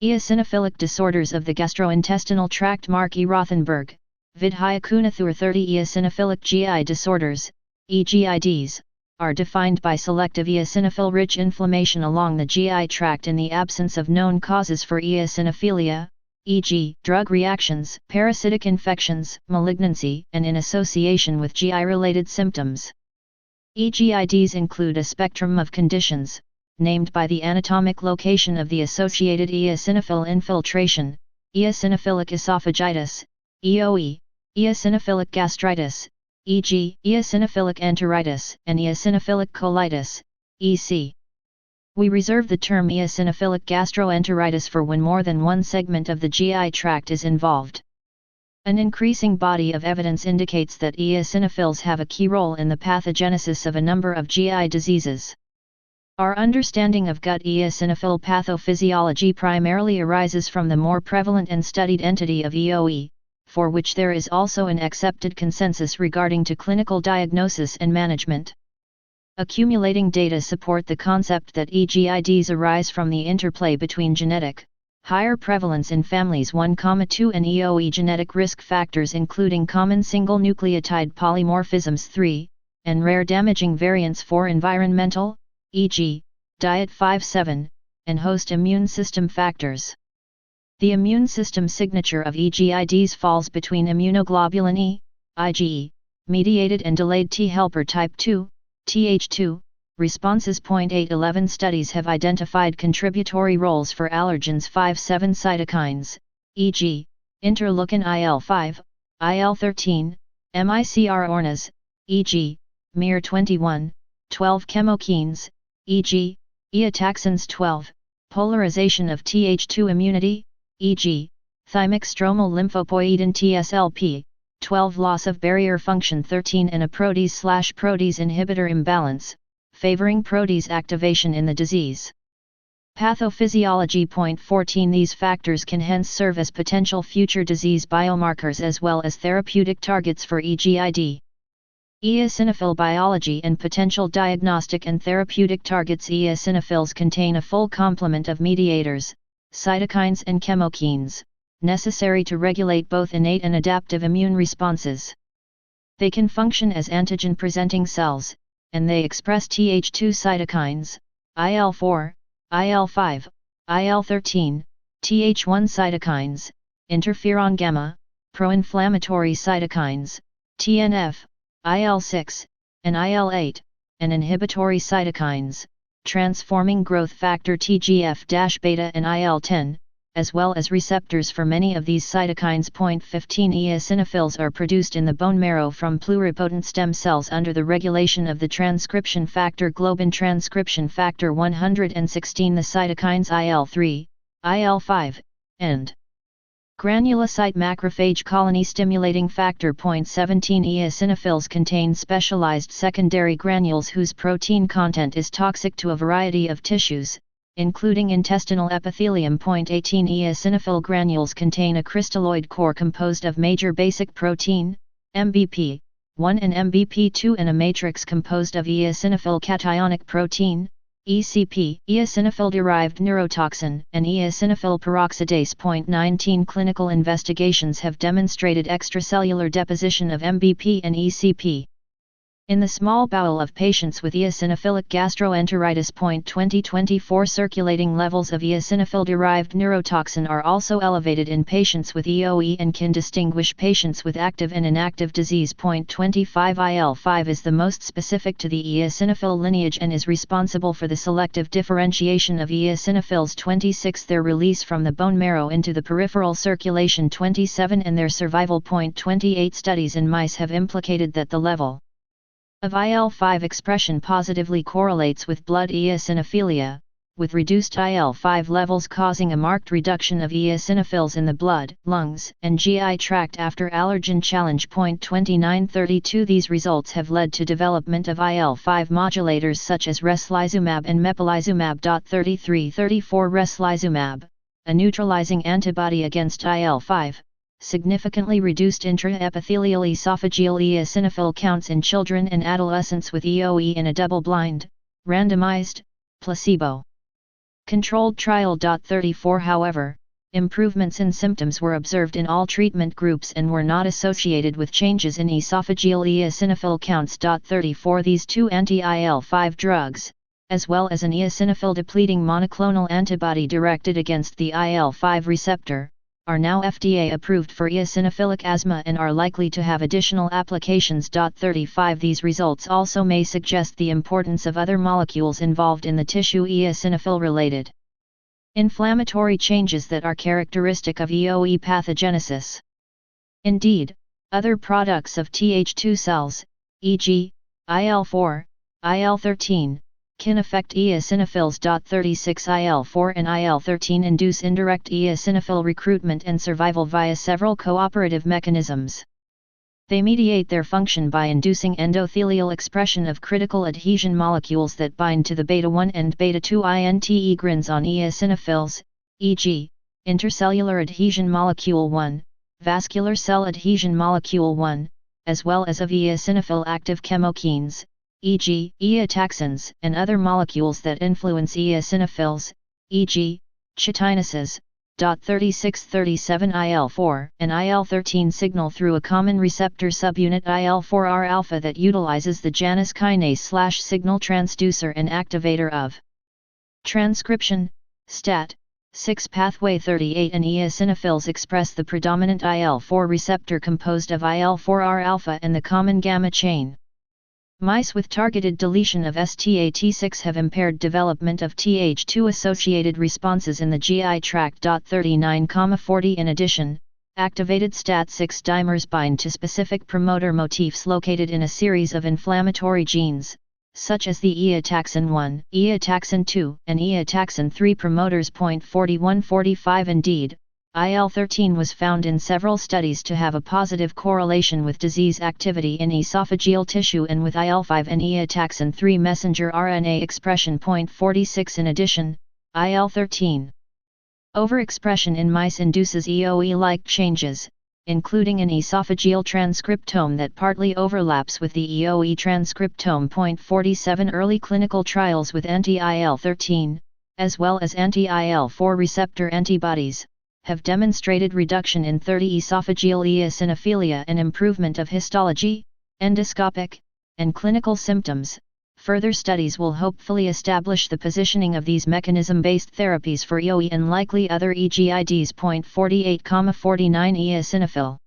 Eosinophilic disorders of the gastrointestinal tract. Mark E. Rothenberg, vid. Hyakunathur 30. Eosinophilic GI disorders, EGIDs, are defined by selective eosinophil-rich inflammation along the GI tract in the absence of known causes for eosinophilia, e.g., drug reactions, parasitic infections, malignancy, and in association with GI-related symptoms. EGIDs include a spectrum of conditions, named by the anatomic location of the associated eosinophil infiltration: eosinophilic esophagitis, EOE, eosinophilic gastritis, e.g., eosinophilic enteritis, and eosinophilic colitis, EC. We reserve the term eosinophilic gastroenteritis for when more than one segment of the GI tract is involved. An increasing body of evidence indicates that eosinophils have a key role in the pathogenesis of a number of GI diseases. Our understanding of gut eosinophil pathophysiology primarily arises from the more prevalent and studied entity of EOE, for which there is also an accepted consensus regarding to clinical diagnosis and management. Accumulating data support the concept that EGIDs arise from the interplay between genetic, higher prevalence in families 1,2 and EOE genetic risk factors including common single nucleotide polymorphisms 3, and rare damaging variants 4, environmental, e.g., diet 5-7, and host immune system factors. The immune system signature of EGIDs falls between immunoglobulin E, IgE, mediated and delayed T helper type 2, Th2, responses. 811 studies have identified contributory roles for allergens 5-7 cytokines, e.g., interleukin IL-5, IL-13, MICR ornas, e.g., miR-21, 12 chemokines, e.g., eotaxins 12, polarization of Th2 immunity, e.g., thymic stromal lymphopoietin TSLP, 12 loss of barrier function 13 and a protease/protease inhibitor imbalance, favoring protease activation in the disease. Pathophysiology. 14 These factors can hence serve as potential future disease biomarkers as well as therapeutic targets for EGID. Eosinophil biology and potential diagnostic and therapeutic targets. Eosinophils contain a full complement of mediators, cytokines and chemokines, necessary to regulate both innate and adaptive immune responses. They can function as antigen-presenting cells, and they express Th2 cytokines, IL-4, IL-5, IL-13, Th1 cytokines, interferon gamma, pro-inflammatory cytokines, TNF, IL-6, and IL-8, and inhibitory cytokines, transforming growth factor TGF-beta and IL-10, as well as receptors for many of these cytokines. 15 Eosinophils are produced in the bone marrow from pluripotent stem cells under the regulation of the transcription factor globin transcription factor 116. The cytokines IL-3, IL-5, and granulocyte macrophage colony stimulating factor. 17 Eosinophils contain specialized secondary granules whose protein content is toxic to a variety of tissues, including intestinal epithelium. 18 Eosinophil granules contain a crystalloid core composed of major basic protein, MBP, 1 and MBP 2 and a matrix composed of eosinophil cationic protein, ECP, eosinophil-derived neurotoxin, and eosinophil peroxidase. 19 Clinical investigations have demonstrated extracellular deposition of MBP and ECP in the small bowel of patients with eosinophilic gastroenteritis. 2024 Circulating levels of eosinophil-derived neurotoxin are also elevated in patients with EOE and can distinguish patients with active and inactive disease. 25 IL-5 is the most specific to the eosinophil lineage and is responsible for the selective differentiation of eosinophils. 26 Their release from the bone marrow into the peripheral circulation. 27 And their survival. 28 Studies in mice have implicated that the level of IL-5 expression positively correlates with blood eosinophilia, with reduced IL-5 levels causing a marked reduction of eosinophils in the blood, lungs, and GI tract after allergen challenge. 29-32 These results have led to development of IL-5 modulators such as reslizumab and mepolizumab. 33-34 Reslizumab, a neutralizing antibody against IL-5, significantly reduced intraepithelial esophageal eosinophil counts in children and adolescents with EOE in a double-blind, randomized, placebo Controlled trial. 34 However, improvements in symptoms were observed in all treatment groups and were not associated with changes in esophageal eosinophil counts. 34 These two anti-IL-5 drugs, as well as an eosinophil depleting monoclonal antibody directed against the IL-5 receptor, are now FDA approved for eosinophilic asthma and are likely to have additional applications. 35 These results also may suggest the importance of other molecules involved in the tissue eosinophil related inflammatory changes that are characteristic of EoE pathogenesis. Indeed, other products of Th2 cells, e.g., IL-4, IL-13, can affect eosinophils. 36 IL-4 and IL-13 induce indirect eosinophil recruitment and survival via several cooperative mechanisms. They mediate their function by inducing endothelial expression of critical adhesion molecules that bind to the beta-1 and beta-2 integrins on eosinophils, e.g., intercellular adhesion molecule 1, vascular cell adhesion molecule 1, as well as of eosinophil active chemokines, e.g., eotaxins, and other molecules that influence eosinophils, e.g., chitinases. 36-37 IL-4 and IL-13 signal through a common receptor subunit IL-4R alpha that utilizes the Janus kinase / signal transducer and activator of transcription, STAT6 pathway. 38 and eosinophils express the predominant IL-4 receptor composed of IL-4R alpha and the common gamma chain. Mice with targeted deletion of STAT6 have impaired development of Th2-associated responses in the GI tract. 39-40 In addition, activated STAT6 dimers bind to specific promoter motifs located in a series of inflammatory genes, such as the eotaxin 1, eotaxin 2, and eotaxin 3 promoters. 41-45 Indeed, IL-13 was found in several studies to have a positive correlation with disease activity in esophageal tissue and with IL-5 and eotaxin 3 messenger RNA expression. 46 In addition, IL-13 overexpression in mice induces EoE-like changes, including an esophageal transcriptome that partly overlaps with the EoE transcriptome. 47 Early clinical trials with anti-IL-13, as well as anti-IL-4 receptor antibodies, have demonstrated reduction in 30 esophageal eosinophilia and improvement of histology, endoscopic, and clinical symptoms. Further studies will hopefully establish the positioning of these mechanism-based therapies for EoE and likely other EGIDs. 48-49 Eosinophil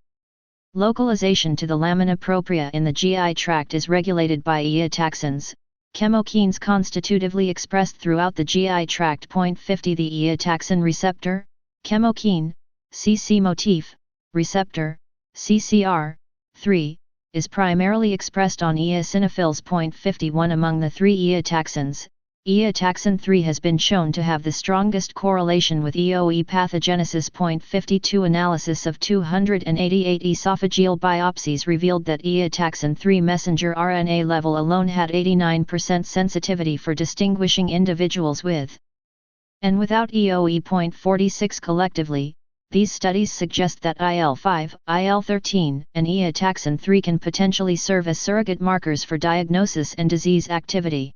localization to the lamina propria in the GI tract is regulated by eotaxins, chemokines constitutively expressed throughout the GI tract. 50 The eotaxin receptor, chemokine, CC motif, receptor, CCR3, is primarily expressed on eosinophils. 51 Among the three eotaxins, eotaxin 3 has been shown to have the strongest correlation with EoE pathogenesis. 52 Analysis of 288 esophageal biopsies revealed that eotaxin 3 messenger RNA level alone had 89% sensitivity for distinguishing individuals with and without EoE. 46 Collectively, these studies suggest that IL-5, IL-13, and eotaxin 3 can potentially serve as surrogate markers for diagnosis and disease activity.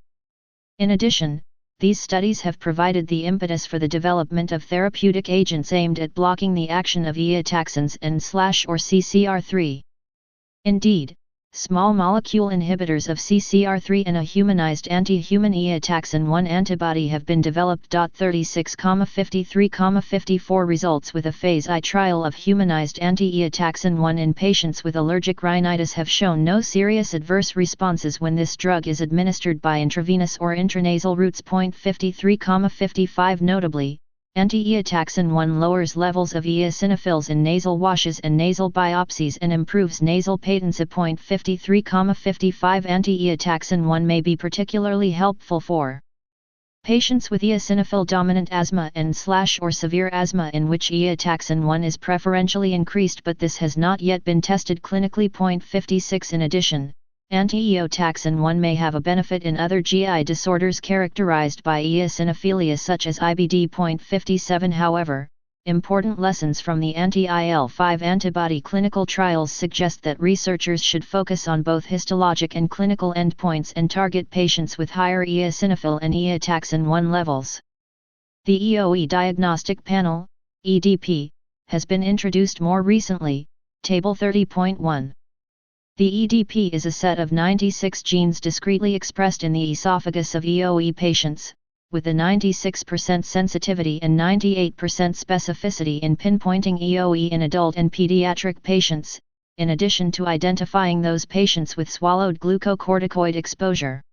In addition, these studies have provided the impetus for the development of therapeutic agents aimed at blocking the action of eotaxins and/or CCR3. Indeed, small molecule inhibitors of CCR3 and a humanized anti-human eotaxin 1 antibody have been developed. 36-53-54 Results with a phase I trial of humanized anti-eotaxin 1 in patients with allergic rhinitis have shown no serious adverse responses when this drug is administered by intravenous or intranasal routes. 53-55 Notably, anti-eotaxin 1 lowers levels of eosinophils in nasal washes and nasal biopsies and improves nasal patency. 53-55 Anti-eotaxin 1 may be particularly helpful for patients with eosinophil-dominant asthma and/or severe asthma in which eotaxin 1 is preferentially increased, but this has not yet been tested clinically. 56 In addition, anti-eotaxin 1 may have a benefit in other GI disorders characterized by eosinophilia such as IBD. 57 However, important lessons from the anti-IL-5 antibody clinical trials suggest that researchers should focus on both histologic and clinical endpoints and target patients with higher eosinophil and eotaxin 1 levels. The EOE Diagnostic Panel, EDP, has been introduced more recently, Table 30.1. The EDP is a set of 96 genes discretely expressed in the esophagus of EOE patients, with a 96% sensitivity and 98% specificity in pinpointing EOE in adult and pediatric patients, in addition to identifying those patients with swallowed glucocorticoid exposure.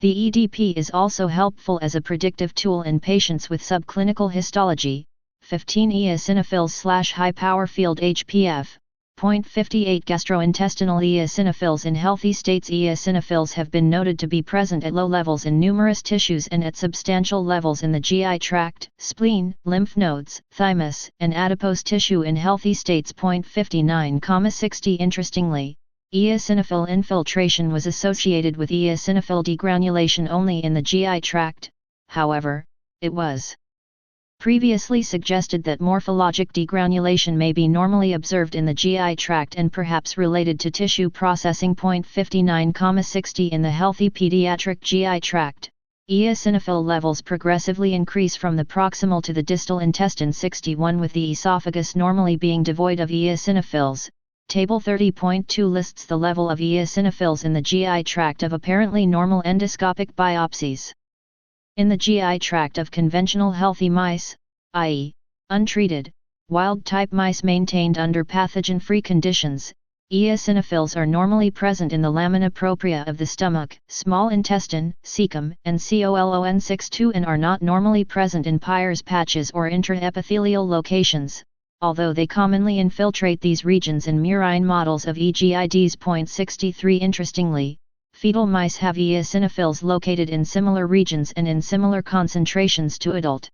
The EDP is also helpful as a predictive tool in patients with subclinical histology, 15 eosinophils/high power field HPF. 0.58 Gastrointestinal eosinophils. In healthy states, eosinophils have been noted to be present at low levels in numerous tissues and at substantial levels in the GI tract, spleen, lymph nodes, thymus, and adipose tissue in healthy states. 0.59,60 Interestingly, eosinophil infiltration was associated with eosinophil degranulation only in the GI tract. However, it was previously suggested that morphologic degranulation may be normally observed in the GI tract and perhaps related to tissue processing. 0.59,60 In the healthy pediatric GI tract, eosinophil levels progressively increase from the proximal to the distal intestine. 61 With the esophagus normally being devoid of eosinophils, Table 30.2 lists the level of eosinophils in the GI tract of apparently normal endoscopic biopsies. In the GI tract of conventional healthy mice, i.e., untreated, wild-type mice maintained under pathogen-free conditions, eosinophils are normally present in the lamina propria of the stomach, small intestine, cecum, and colon/62 and are not normally present in Peyer's patches or intraepithelial locations, although they commonly infiltrate these regions in murine models of EGIDs. 0.63 Interestingly, fetal mice have eosinophils located in similar regions and in similar concentrations to adult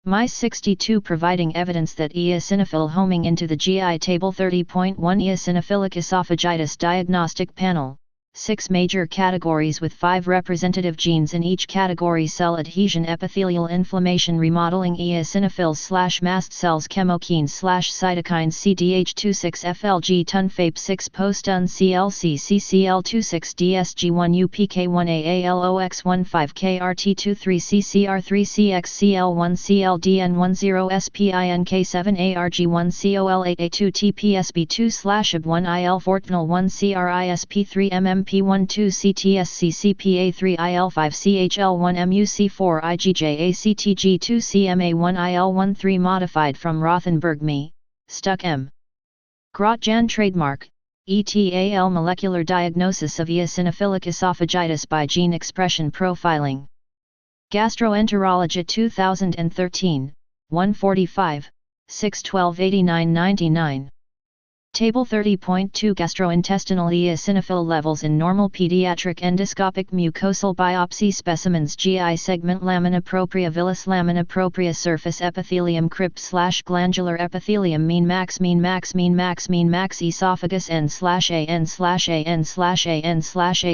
mice. 62 Providing evidence that eosinophil homing into the GI. Table 30.1 Eosinophilic esophagitis diagnostic panel. 6 major categories with 5 representative genes in each category: cell adhesion, epithelial inflammation, remodeling, eosinophils/mast cells, chemokines/cytokines, CDH26, FLG, TUNFAP6, post-UN, CLC, CCL26, DSG1, UPK1A, ALOX15, KRT23, CCR3, CXCL1, CLDN10, SPINK7, ARG1, COL8A2, TPSB2/AB1, IL14, 1 CRISP3, MP12, CTSC, CPA3, IL5, CHL1, MUC4, IgJ, ACTG2, CMA1, IL13 modified from Rothenberg Me, Stuck M. Grotjan trademark, ETAL molecular diagnosis of eosinophilic esophagitis by gene expression profiling. Gastroenterology 2013, 145, 6128999. Table 30.2 Gastrointestinal eosinophil levels in normal pediatric endoscopic mucosal biopsy specimens. GI segment, lamina propria, villus, lamina propria, surface epithelium, crypt/glandular epithelium, mean max, mean max, mean max, mean max, esophagus, n/a/n/a/n/a/n/a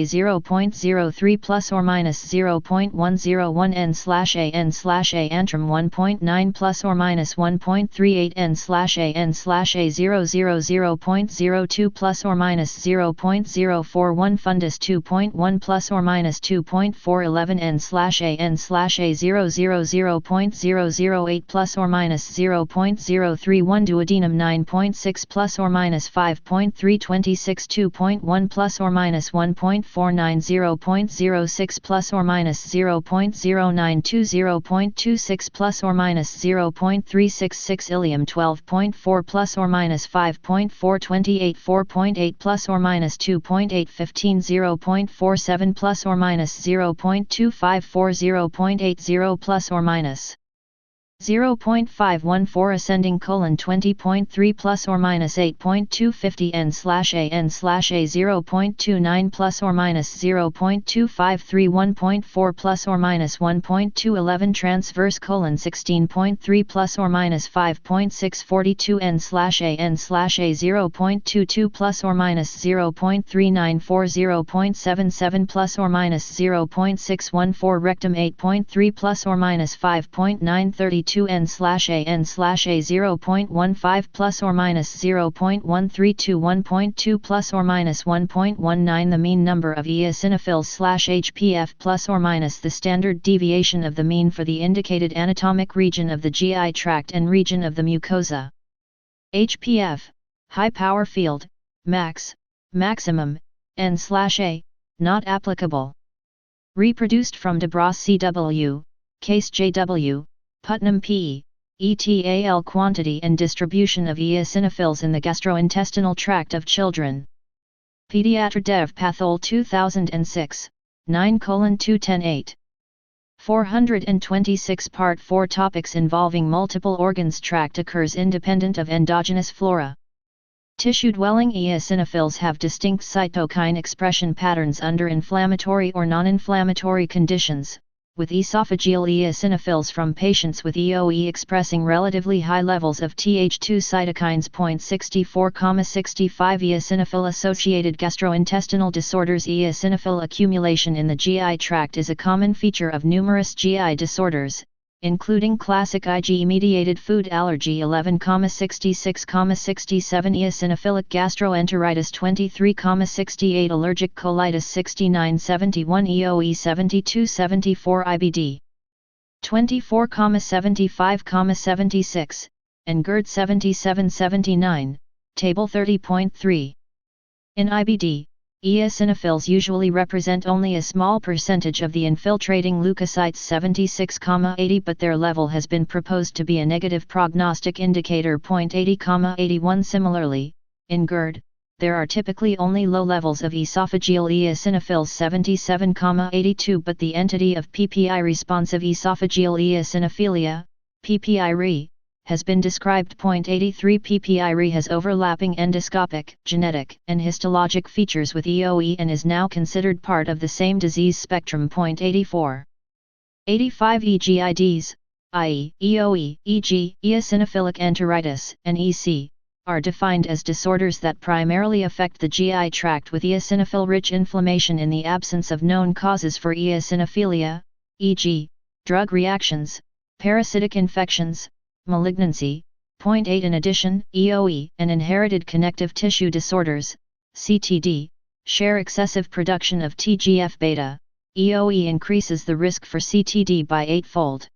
0.03 plus or minus 0.101, n/a/n/a antrum 1.9 plus or minus 1.38, n/a/n/a 0.02 plus or minus 0.041, fundus 2.1 plus or minus 2.411, n/a/n/a 0.008 plus or minus 0.031, duodenum 9.6 plus or minus 5.326, 2.1 plus or minus 1.49, 0.06 plus or minus 0.092, 0.26 plus or minus 0.366, ileum 12.4 plus or minus 5.428, 4.8 plus or minus 2.8, 15, 0.47 plus or minus 0.254, 0.80 plus or minus 0.514, ascending colon 20.3 plus or minus 8.250, n/a/a 0.29 plus or minus 0.253, 1.4 plus or minus 1.211, transverse colon 16.3 plus or minus 5.642, n/a/a 0.22 plus or minus 0.394, 0.77 plus or minus 0.614, rectum 8.3 plus or minus 5.932, P2N/AN/A 0.15 plus or minus 0.13 to 1.2 plus or minus 1.19. The mean number of eosinophils/HPF plus or minus the standard deviation of the mean for the indicated anatomic region of the GI tract and region of the mucosa. HPF, high power field, max, maximum, N/A, not applicable. Reproduced from DeBras CW, Case JW, Putnam PE, ETAL quantity and distribution of eosinophils in the gastrointestinal tract of children. Pediatra Dev Pathol 2006, 9:210-8. 426 Part 4 Topics involving multiple organs. Tract occurs independent of endogenous flora. Tissue-dwelling eosinophils have distinct cytokine expression patterns under inflammatory or non-inflammatory conditions, with esophageal eosinophils from patients with EoE expressing relatively high levels of Th2 cytokines. 64,65 Eosinophil-associated gastrointestinal disorders. Eosinophil accumulation in the GI tract is a common feature of numerous GI disorders, including classic IgE-mediated food allergy. 11,66,67 Eosinophilic gastroenteritis. 23,68 Allergic colitis. 69,71 EoE. 72,74 IBD. 24,75,76, and GERD. 77,79, Table 30.3. In IBD, eosinophils usually represent only a small percentage of the infiltrating leukocytes. 76,80 but their level has been proposed to be a negative prognostic indicator. 80,81 Similarly, in GERD, there are typically only low levels of esophageal eosinophils. 77,82 but the entity of PPI-responsive esophageal eosinophilia, PPI-RE, has been described. 83 PPI-RE has overlapping endoscopic, genetic, and histologic features with EoE and is now considered part of the same disease spectrum. 84. 85 EGIDs, i.e., EoE, e.g., eosinophilic enteritis, and EC, are defined as disorders that primarily affect the GI tract with eosinophil-rich inflammation in the absence of known causes for eosinophilia, e.g., drug reactions, parasitic infections, malignancy. 8 In addition, EoE and inherited connective tissue disorders, CTD, share excessive production of TGF-beta. EoE increases the risk for CTD by 8-fold.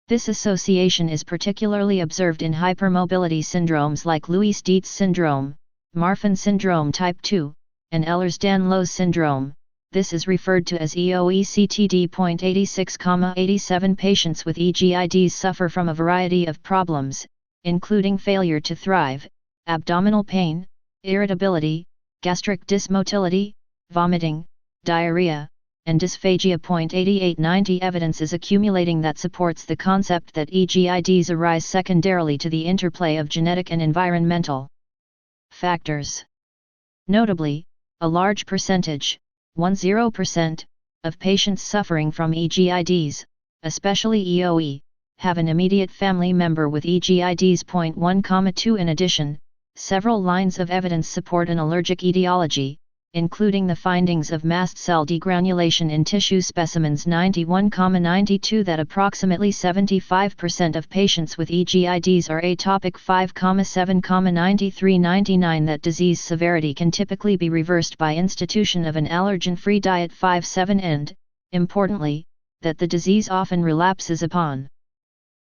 This association is particularly observed in hypermobility syndromes like Louis-Dietz syndrome, Marfan syndrome type 2, and Ehlers-Danlos syndrome. This is referred to as EoE-CTD. 86,87 Patients with EGIDs suffer from a variety of problems, including failure to thrive, abdominal pain, irritability, gastric dysmotility, vomiting, diarrhea, and dysphagia. 8890 Evidence is accumulating that supports the concept that EGIDs arise secondarily to the interplay of genetic and environmental factors. Notably, a large percentage, 10%, of patients suffering from EGIDs, especially EoE, have an immediate family member with EGIDs. 1,2 In addition, several lines of evidence support an allergic etiology, including the findings of mast cell degranulation in tissue specimens. 91,92 That approximately 75% of patients with EGIDs are atopic. 5,7,93 That disease severity can typically be reversed by institution of an allergen-free diet. 5,7 And, importantly, that the disease often relapses upon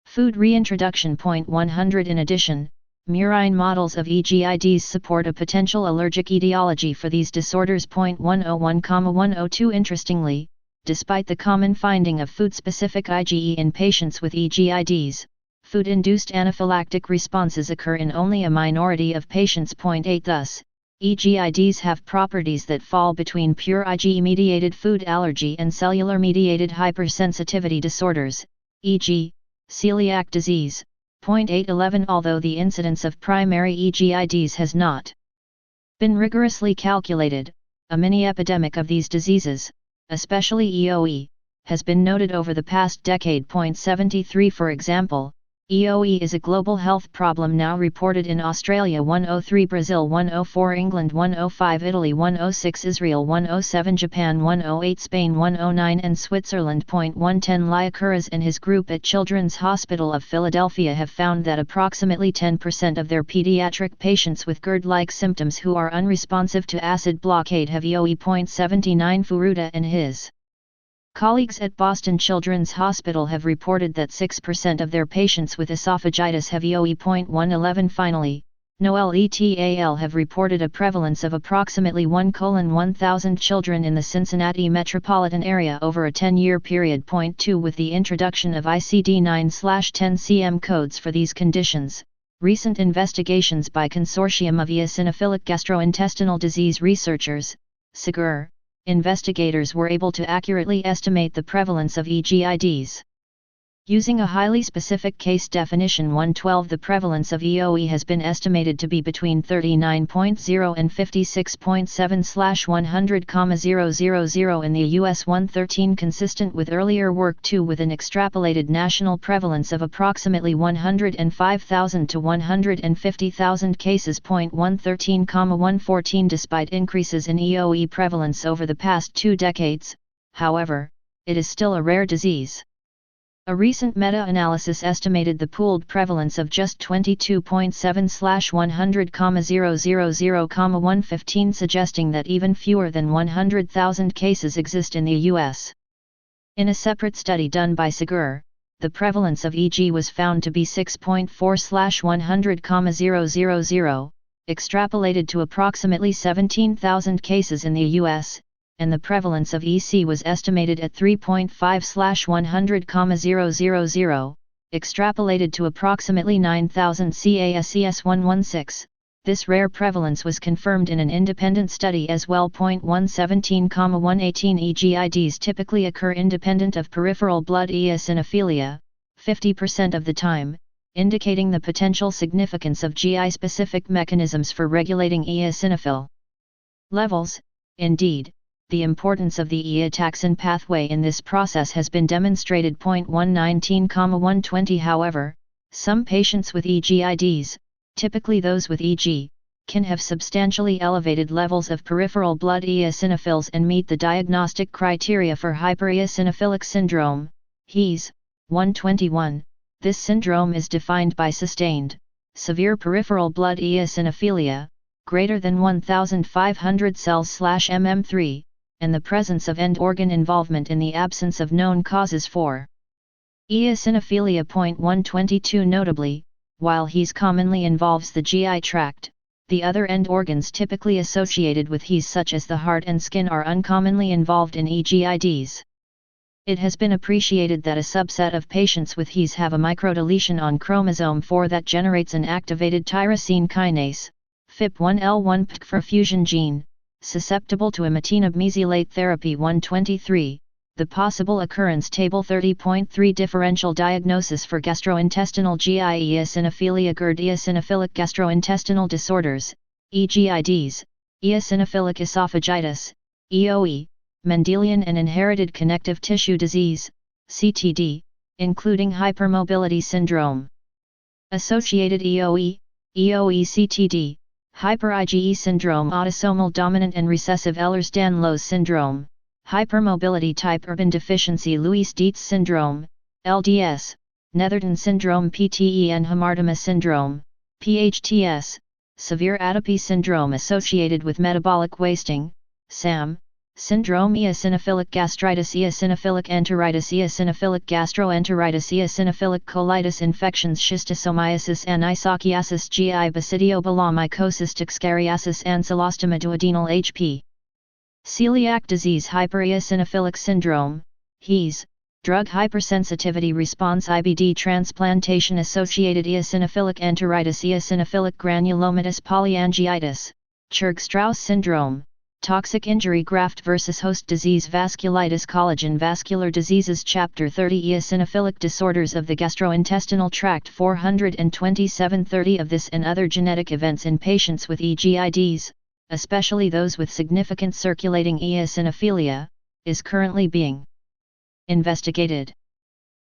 food reintroduction. 100 In addition, murine models of EGIDs support a potential allergic etiology for these disorders. 101,102 Interestingly, despite the common finding of food-specific IgE in patients with EGIDs, food-induced anaphylactic responses occur in only a minority of patients. 8 Thus, EGIDs have properties that fall between pure IgE-mediated food allergy and cellular-mediated hypersensitivity disorders, e.g., celiac disease. 811 Although the incidence of primary EGIDs has not been rigorously calculated, a mini-epidemic of these diseases, especially EoE, has been noted over the past decade. 73 For example, EOE is a global health problem now reported in Australia 103, Brazil 104, England 105, Italy 106, Israel 107, Japan 108, Spain 109 and Switzerland. 110 Liakuras and his group at Children's Hospital of Philadelphia have found that approximately 10% of their pediatric patients with GERD-like symptoms who are unresponsive to acid blockade have EOE. 79 Furuta and his colleagues at Boston Children's Hospital have reported that 6% of their patients with esophagitis have EOE. 111 Finally, Noel et al. Have reported a prevalence of approximately 1:1,000 children in the Cincinnati metropolitan area over a 10-year period. 2 With the introduction of ICD-9/10 CM codes for these conditions, recent investigations by Consortium of Eosinophilic Gastrointestinal Disease Researchers, SIGUR, investigators were able to accurately estimate the prevalence of EGIDs. Using a highly specific case definition 112, the prevalence of EOE has been estimated to be between 39.0 and 56.7/100,000 in the US. 113 consistent with earlier work. 2 With an extrapolated national prevalence of approximately 105,000 to 150,000 cases. 113,114 Despite increases in EOE prevalence over the past 2 decades, however, it is still a rare disease. A recent meta-analysis estimated the pooled prevalence of just 22.7/100,000,115, suggesting that even fewer than 100,000 cases exist in the U.S. In a separate study done by SIGUR, the prevalence of EG was found to be 6.4/100,000, extrapolated to approximately 17,000 cases in the U.S., and the prevalence of EC was estimated at 3.5/100,000, extrapolated to approximately 9,000 CASES 116. This rare prevalence was confirmed in an independent study as well. 117,118 EGIDs typically occur independent of peripheral blood eosinophilia, 50% of the time, indicating the potential significance of GI-specific mechanisms for regulating eosinophil levels. Indeed, the importance of the eotaxin pathway in this process has been demonstrated. 119,120 However, some patients with EGIDs, typically those with EG, can have substantially elevated levels of peripheral blood eosinophils and meet the diagnostic criteria for hypereosinophilic syndrome, HES. 121. This syndrome is defined by sustained, severe peripheral blood eosinophilia, greater than 1,500 cells/mm3, and the presence of end organ involvement in the absence of known causes for eosinophilia. 122 Notably, while HES commonly involves the GI tract, the other end organs typically associated with HES such as the heart and skin are uncommonly involved in EGIDs. It has been appreciated that a subset of patients with HES have a microdeletion on chromosome 4 that generates an activated tyrosine kinase, FIP1L1 PTCFR fusion gene, susceptible to imatinib mesylate therapy. 123, the possible occurrence table 30.3 differential diagnosis for gastrointestinal GI eosinophilia GERD eosinophilic gastrointestinal disorders, EGIDs, eosinophilic esophagitis, EOE, Mendelian and inherited connective tissue disease, CTD, including hypermobility syndrome. Associated EOE, EOE-CTD, hyper-IgE syndrome, autosomal dominant and recessive Ehlers-Danlos syndrome, hypermobility type urban deficiency Louis-Dietz syndrome, LDS, Netherton syndrome PTE and hamartoma syndrome, PHTS, severe atopy syndrome associated with metabolic wasting, SAM, syndrome eosinophilic gastritis eosinophilic enteritis eosinophilic gastroenteritis eosinophilic colitis infections schistosomiasis anisocchiasis GI basidiobulomycosis toxcariasis ancylostoma duodenal HP. Celiac disease hypereosinophilic syndrome, HES, drug hypersensitivity response IBD transplantation associated eosinophilic enteritis eosinophilic granulomatous polyangiitis, Churg-Strauss syndrome. Toxic injury graft versus host disease vasculitis collagen vascular diseases Chapter 30 eosinophilic disorders of the gastrointestinal tract 427 30 of this and other genetic events in patients with EGIDs, especially those with significant circulating eosinophilia, is currently being investigated.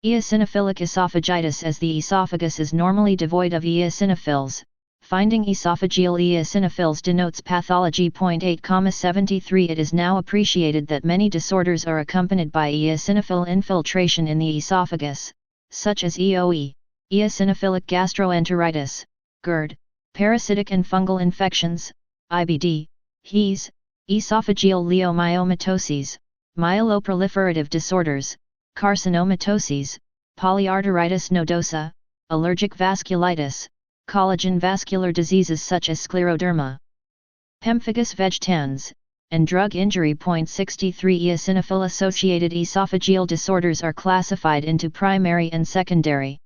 Eosinophilic esophagitis. As the esophagus is normally devoid of eosinophils, finding esophageal eosinophils denotes pathology. 8,73 It is now appreciated that many disorders are accompanied by eosinophil infiltration in the esophagus, such as EOE, eosinophilic gastroenteritis, GERD, parasitic and fungal infections, IBD, HEES, esophageal leiomyomatosis, myeloproliferative disorders, carcinomatoses, polyarteritis nodosa, allergic vasculitis, collagen vascular diseases such as scleroderma, pemphigus vegetans, and drug injury. 63 Eosinophil-associated esophageal disorders are classified into primary and secondary.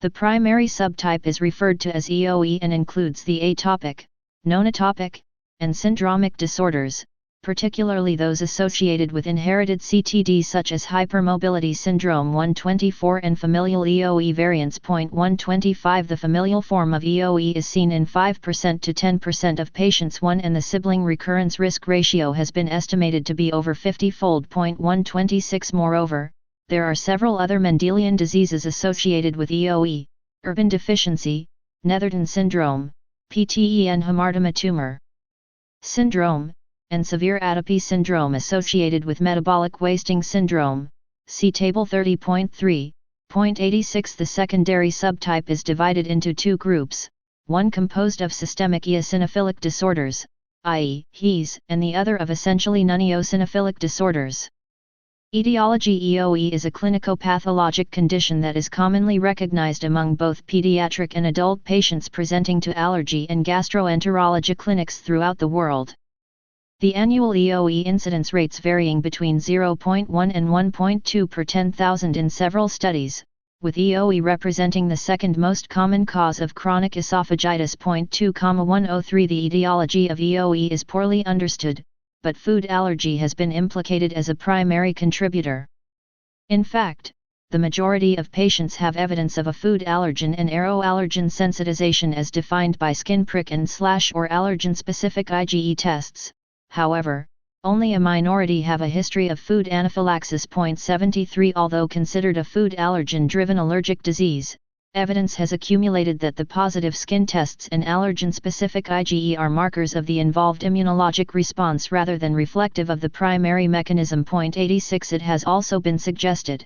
The primary subtype is referred to as EOE and includes the atopic, nonotopic, and syndromic disorders, particularly those associated with inherited CTD such as hypermobility syndrome 124 and familial EOE variants. 125 The familial form of EOE is seen in 5% to 10% of patients. And the sibling recurrence risk ratio has been estimated to be over 50-fold. 126 Moreover, there are several other Mendelian diseases associated with EOE, urban deficiency, Netherton syndrome, PTE and hamartoma tumor syndrome, and severe atopy syndrome associated with metabolic wasting syndrome. See Table 30.3. 86 The secondary subtype is divided into two groups, one composed of systemic eosinophilic disorders, i.e., HEES, and the other of essentially non-eosinophilic disorders. Etiology EOE is a clinico-pathologic condition that is commonly recognized among both pediatric and adult patients presenting to allergy and gastroenterology clinics throughout the world. The annual EOE incidence rates varying between 0.1 and 1.2 per 10,000 in several studies, with EOE representing the second most common cause of chronic esophagitis. 2,103 The etiology of EOE is poorly understood, but food allergy has been implicated as a primary contributor. In fact, the majority of patients have evidence of a food allergen and aeroallergen sensitization as defined by skin prick and / or allergen-specific IgE tests. However, only a minority have a history of food anaphylaxis. 73 Although considered a food allergen-driven allergic disease, evidence has accumulated that the positive skin tests and allergen-specific IgE are markers of the involved immunologic response rather than reflective of the primary mechanism. 86 It has also been suggested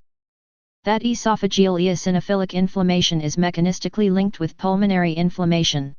that esophageal eosinophilic inflammation is mechanistically linked with pulmonary inflammation.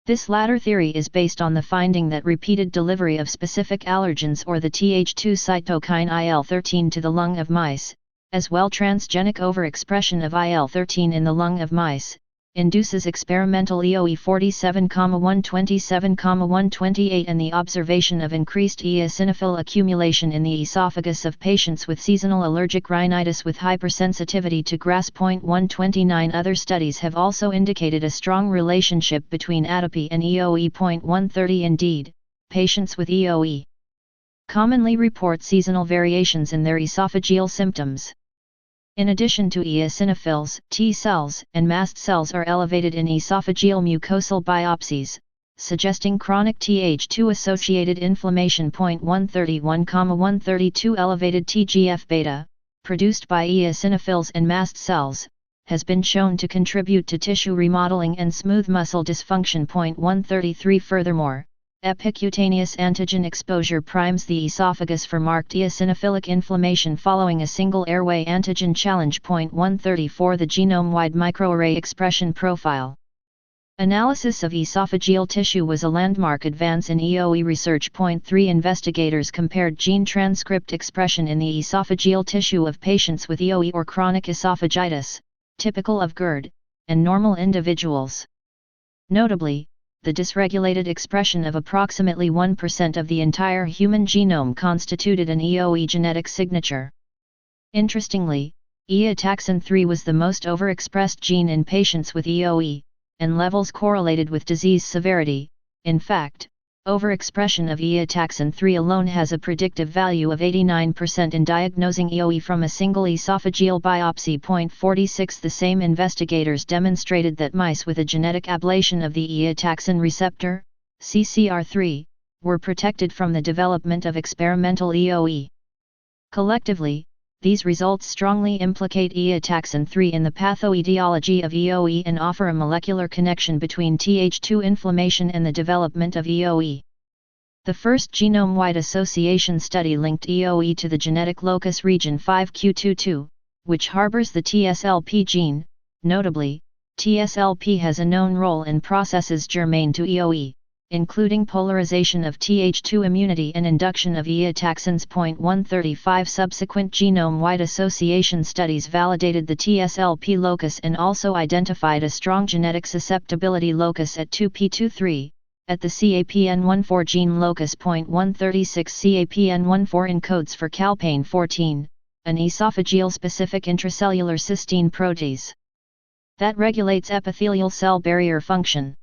This latter theory is based on the finding that repeated delivery of specific allergens or the Th2 cytokine IL-13 to the lung of mice, as well transgenic overexpression of IL-13 in the lung of mice, induces experimental EOE 47,127,128 and the observation of increased eosinophil accumulation in the esophagus of patients with seasonal allergic rhinitis with hypersensitivity to GRAS. 129 Other studies have also indicated a strong relationship between atopy and EOE. 130 Indeed, patients with EOE commonly report seasonal variations in their esophageal symptoms. In addition to eosinophils, T cells and mast cells are elevated in esophageal mucosal biopsies, suggesting chronic Th2-associated inflammation. 131,132 Elevated TGF-beta, produced by eosinophils and mast cells, has been shown to contribute to tissue remodeling and smooth muscle dysfunction. 133 Furthermore, epicutaneous antigen exposure primes the esophagus for marked eosinophilic inflammation following a single airway antigen challenge. 134 The genome-wide microarray expression profile analysis of esophageal tissue was a landmark advance in EOE research. 3 Investigators compared gene transcript expression in the esophageal tissue of patients with EOE or chronic esophagitis, typical of GERD, and normal individuals. Notably, the dysregulated expression of approximately 1% of the entire human genome constituted an EOE genetic signature. Interestingly, eotaxin 3 was the most overexpressed gene in patients with EOE, and levels correlated with disease severity. In fact, overexpression of eotaxin 3 alone has a predictive value of 89% in diagnosing EOE from a single esophageal biopsy. 46 The same investigators demonstrated that mice with a genetic ablation of the eotaxin receptor, CCR3, were protected from the development of experimental EOE. Collectively, These results strongly implicate eotaxin 3 in the pathoetiology of EOE and offer a molecular connection between Th2 inflammation and the development of EOE. The first genome-wide association study linked EOE to the genetic locus region 5q22, which harbors the TSLP gene. Notably, TSLP has a known role in processes germane to EOE, including polarization of Th2 immunity and induction of eotaxins. 135 Subsequent genome-wide association studies validated the TSLP locus and also identified a strong genetic susceptibility locus at 2p23, at the CAPN14 gene locus. 136 CAPN14 encodes for calpain 14, an esophageal-specific intracellular cysteine protease that regulates epithelial cell barrier function.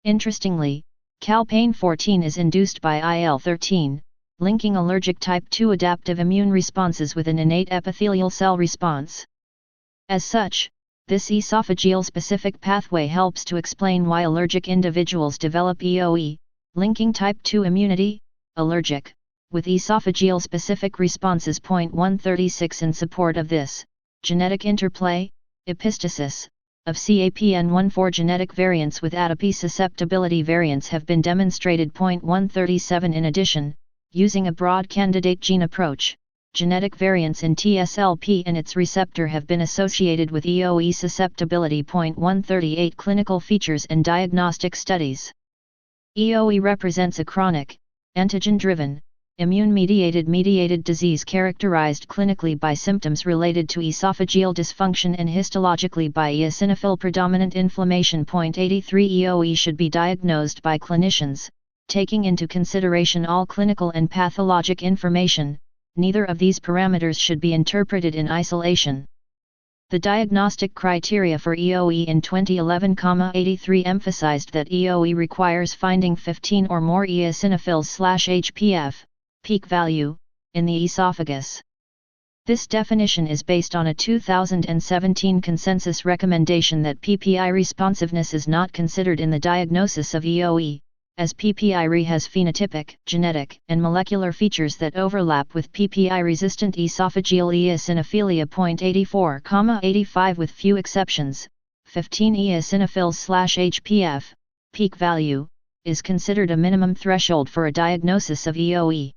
Interestingly, calpain 14 is induced by IL-13, linking allergic type 2 adaptive immune responses with an innate epithelial cell response. As such, this esophageal-specific pathway helps to explain why allergic individuals develop EOE, linking type 2 immunity, allergic, with esophageal-specific responses. 136 In support of this, genetic interplay, epistasis, of CAPN14 genetic variants with atopy susceptibility variants have been demonstrated. 137 In addition, using a broad candidate gene approach, genetic variants in TSLP and its receptor have been associated with EOE susceptibility. 138 Clinical features and diagnostic studies. EOE represents a chronic, antigen-driven, immune-mediated disease characterized clinically by symptoms related to esophageal dysfunction and histologically by eosinophil predominant inflammation. 83 EOE should be diagnosed by clinicians, taking into consideration all clinical and pathologic information. Neither of these parameters should be interpreted in isolation. The diagnostic criteria for EOE in 2011-83 emphasized that EOE requires finding 15 or more eosinophils/HPF, peak value, in the esophagus. This definition is based on a 2017 consensus recommendation that PPI responsiveness is not considered in the diagnosis of EOE, as PPI-RE has phenotypic, genetic, and molecular features that overlap with PPI-resistant esophageal eosinophilia. 84,85 With few exceptions, 15 eosinophils/HPF, peak value, is considered a minimum threshold for a diagnosis of EOE.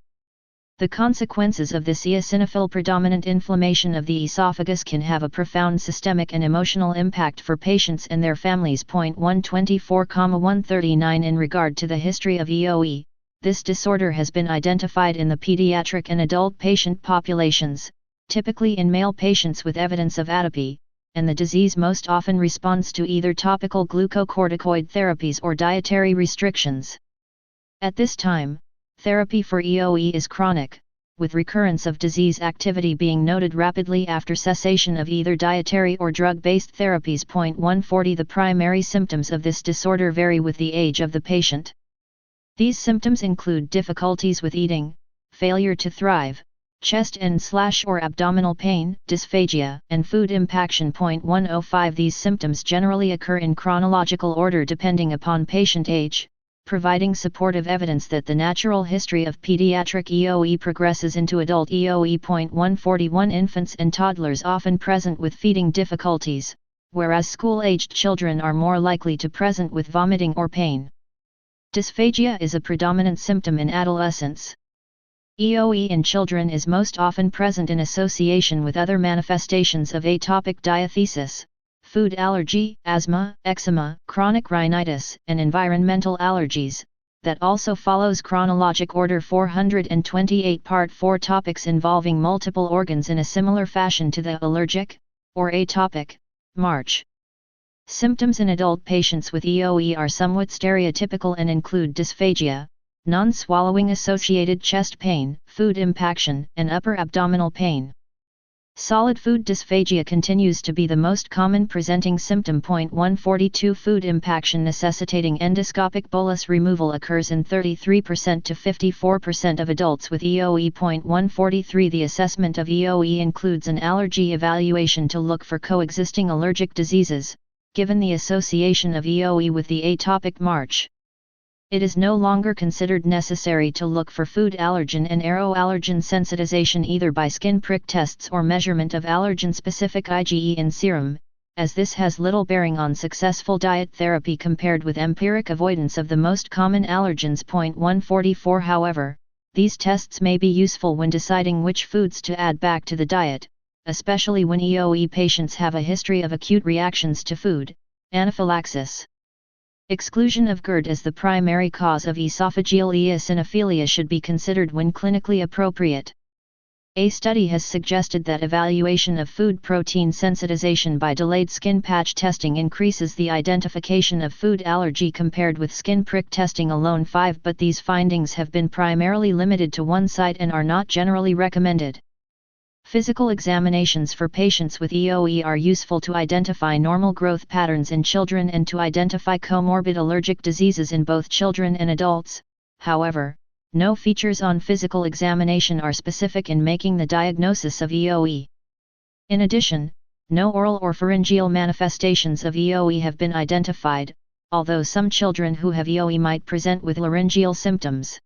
The consequences of this eosinophil predominant inflammation of the esophagus can have a profound systemic and emotional impact for patients and their families. 124,139 In regard to the history of EOE, this disorder has been identified in the pediatric and adult patient populations, typically in male patients with evidence of atopy, and the disease most often responds to either topical glucocorticoid therapies or dietary restrictions. At this time, therapy for EOE is chronic, with recurrence of disease activity being noted rapidly after cessation of either dietary or drug-based therapies. 140 The primary symptoms of this disorder vary with the age of the patient. These symptoms include difficulties with eating, failure to thrive, chest and/or abdominal pain, dysphagia, and food impaction. 105 These symptoms generally occur in chronological order depending upon patient age, providing supportive evidence that the natural history of pediatric EOE progresses into adult EOE. 141 Infants and toddlers often present with feeding difficulties, whereas school-aged children are more likely to present with vomiting or pain. Dysphagia is a predominant symptom in adolescents. EOE in children is most often present in association with other manifestations of atopic diathesis, food allergy, asthma, eczema, chronic rhinitis, and environmental allergies, that also follows chronologic order. 428 Part 4 Topics involving multiple organs in a similar fashion to the allergic, or atopic, march. Symptoms in adult patients with EOE are somewhat stereotypical and include dysphagia, non-swallowing associated chest pain, food impaction, and upper abdominal pain. Solid food dysphagia continues to be the most common presenting symptom. 142 Food impaction necessitating endoscopic bolus removal occurs in 33% to 54% of adults with EOE. 143 The assessment of EOE includes an allergy evaluation to look for coexisting allergic diseases, given the association of EOE with the atopic march. It is no longer considered necessary to look for food allergen and aeroallergen sensitization either by skin prick tests or measurement of allergen-specific IgE in serum, as this has little bearing on successful diet therapy compared with empiric avoidance of the most common allergens. 144 However, these tests may be useful when deciding which foods to add back to the diet, especially when EOE patients have a history of acute reactions to food, anaphylaxis. Exclusion of GERD as the primary cause of esophageal eosinophilia should be considered when clinically appropriate. A study has suggested that evaluation of food protein sensitization by delayed skin patch testing increases the identification of food allergy compared with skin prick testing alone. 5 But these findings have been primarily limited to one site and are not generally recommended. Physical examinations for patients with EOE are useful to identify normal growth patterns in children and to identify comorbid allergic diseases in both children and adults. However, no features on physical examination are specific in making the diagnosis of EOE. In addition, no oral or pharyngeal manifestations of EOE have been identified, although some children who have EOE might present with laryngeal symptoms.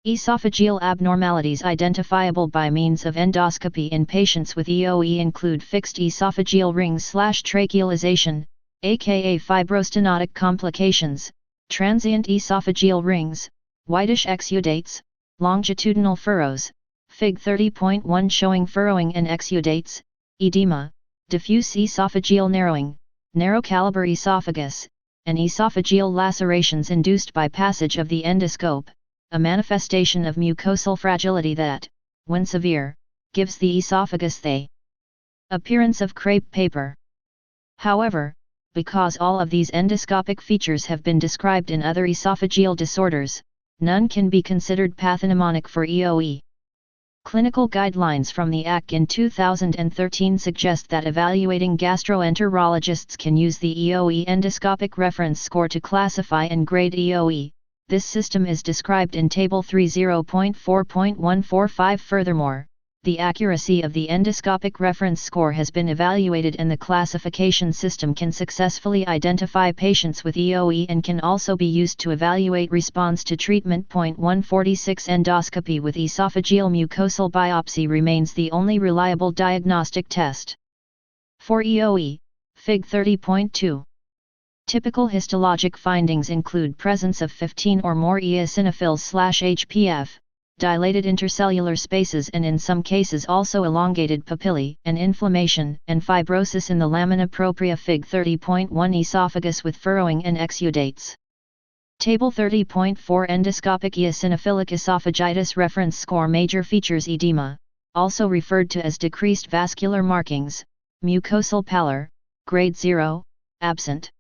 Esophageal abnormalities identifiable by means of endoscopy in patients with EOE include fixed esophageal rings/trachealization, aka fibrostenotic complications, transient esophageal rings, whitish exudates, longitudinal furrows, Fig 30.1 showing furrowing and exudates, edema, diffuse esophageal narrowing, narrow caliber esophagus, and esophageal lacerations induced by passage of the endoscope, a manifestation of mucosal fragility that, when severe, gives the esophagus the appearance of crepe paper. However, because all of these endoscopic features have been described in other esophageal disorders, none can be considered pathognomonic for EOE. Clinical guidelines from the ACC in 2013 suggest that evaluating gastroenterologists can use the EOE endoscopic reference score to classify and grade EOE. This system is described in Table 30.4.145. Furthermore, the accuracy of the endoscopic reference score has been evaluated and the classification system can successfully identify patients with EOE and can also be used to evaluate response to treatment. 146 Endoscopy with esophageal mucosal biopsy remains the only reliable diagnostic test. For EOE, Fig 30.2. Typical histologic findings include presence of 15 or more eosinophils/HPF, dilated intercellular spaces and in some cases also elongated papillae, and inflammation and fibrosis in the lamina propria. Fig 30.1 Esophagus with furrowing and exudates. Table 30.4 Endoscopic eosinophilic esophagitis reference score. Major features: edema, also referred to as decreased vascular markings, mucosal pallor, grade 0, absent.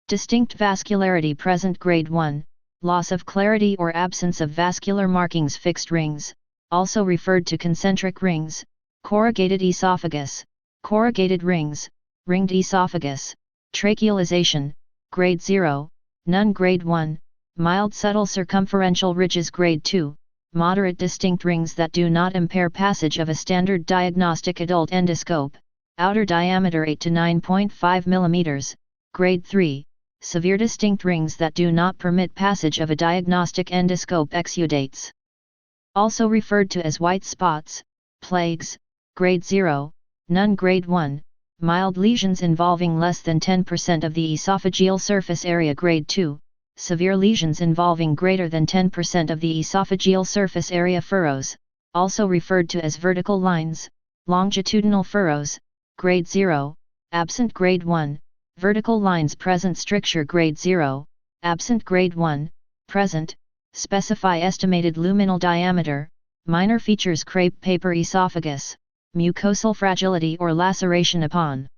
Distinct vascularity present, grade 1, loss of clarity or absence of vascular markings. Fixed rings, also referred to concentric rings, corrugated esophagus, corrugated rings, ringed esophagus, trachealization, grade 0, none. Grade 1, mild subtle circumferential ridges. Grade 2, moderate distinct rings that do not impair passage of a standard diagnostic adult endoscope, outer diameter 8 to 9.5 mm. Grade 3, severe distinct rings that do not permit passage of a diagnostic endoscope. Exudates, also referred to as white spots, plagues, grade 0, none. Grade 1, mild lesions involving less than 10% of the esophageal surface area. Grade 2, severe lesions involving greater than 10% of the esophageal surface area. Furrows, also referred to as vertical lines, longitudinal furrows, grade 0, absent. Grade 1, vertical lines present. Stricture, grade 0, absent. Grade 1, present. Specify estimated luminal diameter. Minor features: crepe paper esophagus, mucosal fragility or laceration upon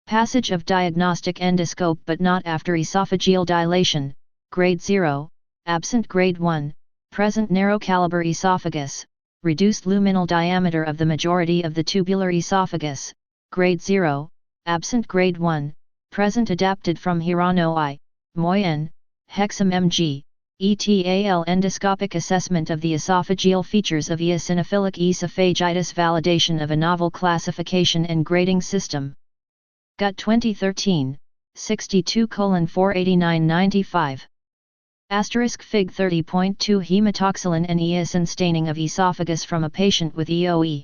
passage of diagnostic endoscope but not after esophageal dilation. Grade 0, absent. Grade 1, present. Narrow caliber esophagus, reduced luminal diameter of the majority of the tubular esophagus. Grade 0, absent. Grade 1, present. Adapted from Hirano I, Moyen, Hexam MG, ETAL. Endoscopic assessment of the esophageal features of eosinophilic esophagitis. Validation of a novel classification and grading system. Gut 2013, 62:489-95. Fig 30.2 Hematoxylin and eosin staining of esophagus from a patient with EOE.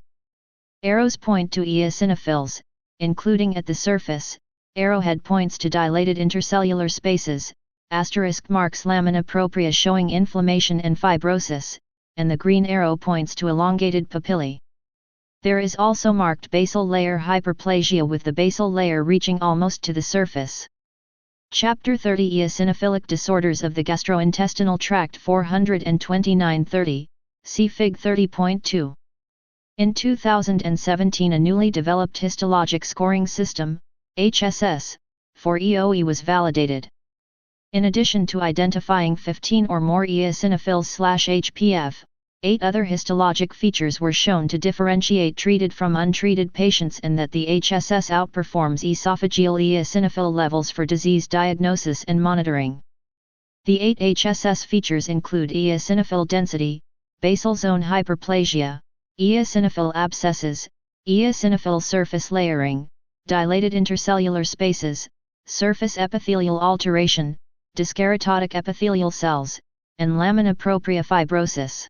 Arrows point to eosinophils, including at the surface, arrowhead points to dilated intercellular spaces, asterisk marks lamina propria showing inflammation and fibrosis, and the green arrow points to elongated papillae. There is also marked basal layer hyperplasia with the basal layer reaching almost to the surface. Chapter 30 Eosinophilic Disorders of the Gastrointestinal Tract 429-30, see Fig 30.2. In 2017 a newly developed histologic scoring system, HSS, for EOE was validated. In addition to identifying 15 or more eosinophils/HPF, 8 other histologic features were shown to differentiate treated from untreated patients and that the HSS outperforms esophageal eosinophil levels for disease diagnosis and monitoring. The 8 HSS features include eosinophil density, basal zone hyperplasia, eosinophil abscesses, eosinophil surface layering, dilated intercellular spaces, surface epithelial alteration, dyskeratotic epithelial cells, and lamina propria fibrosis.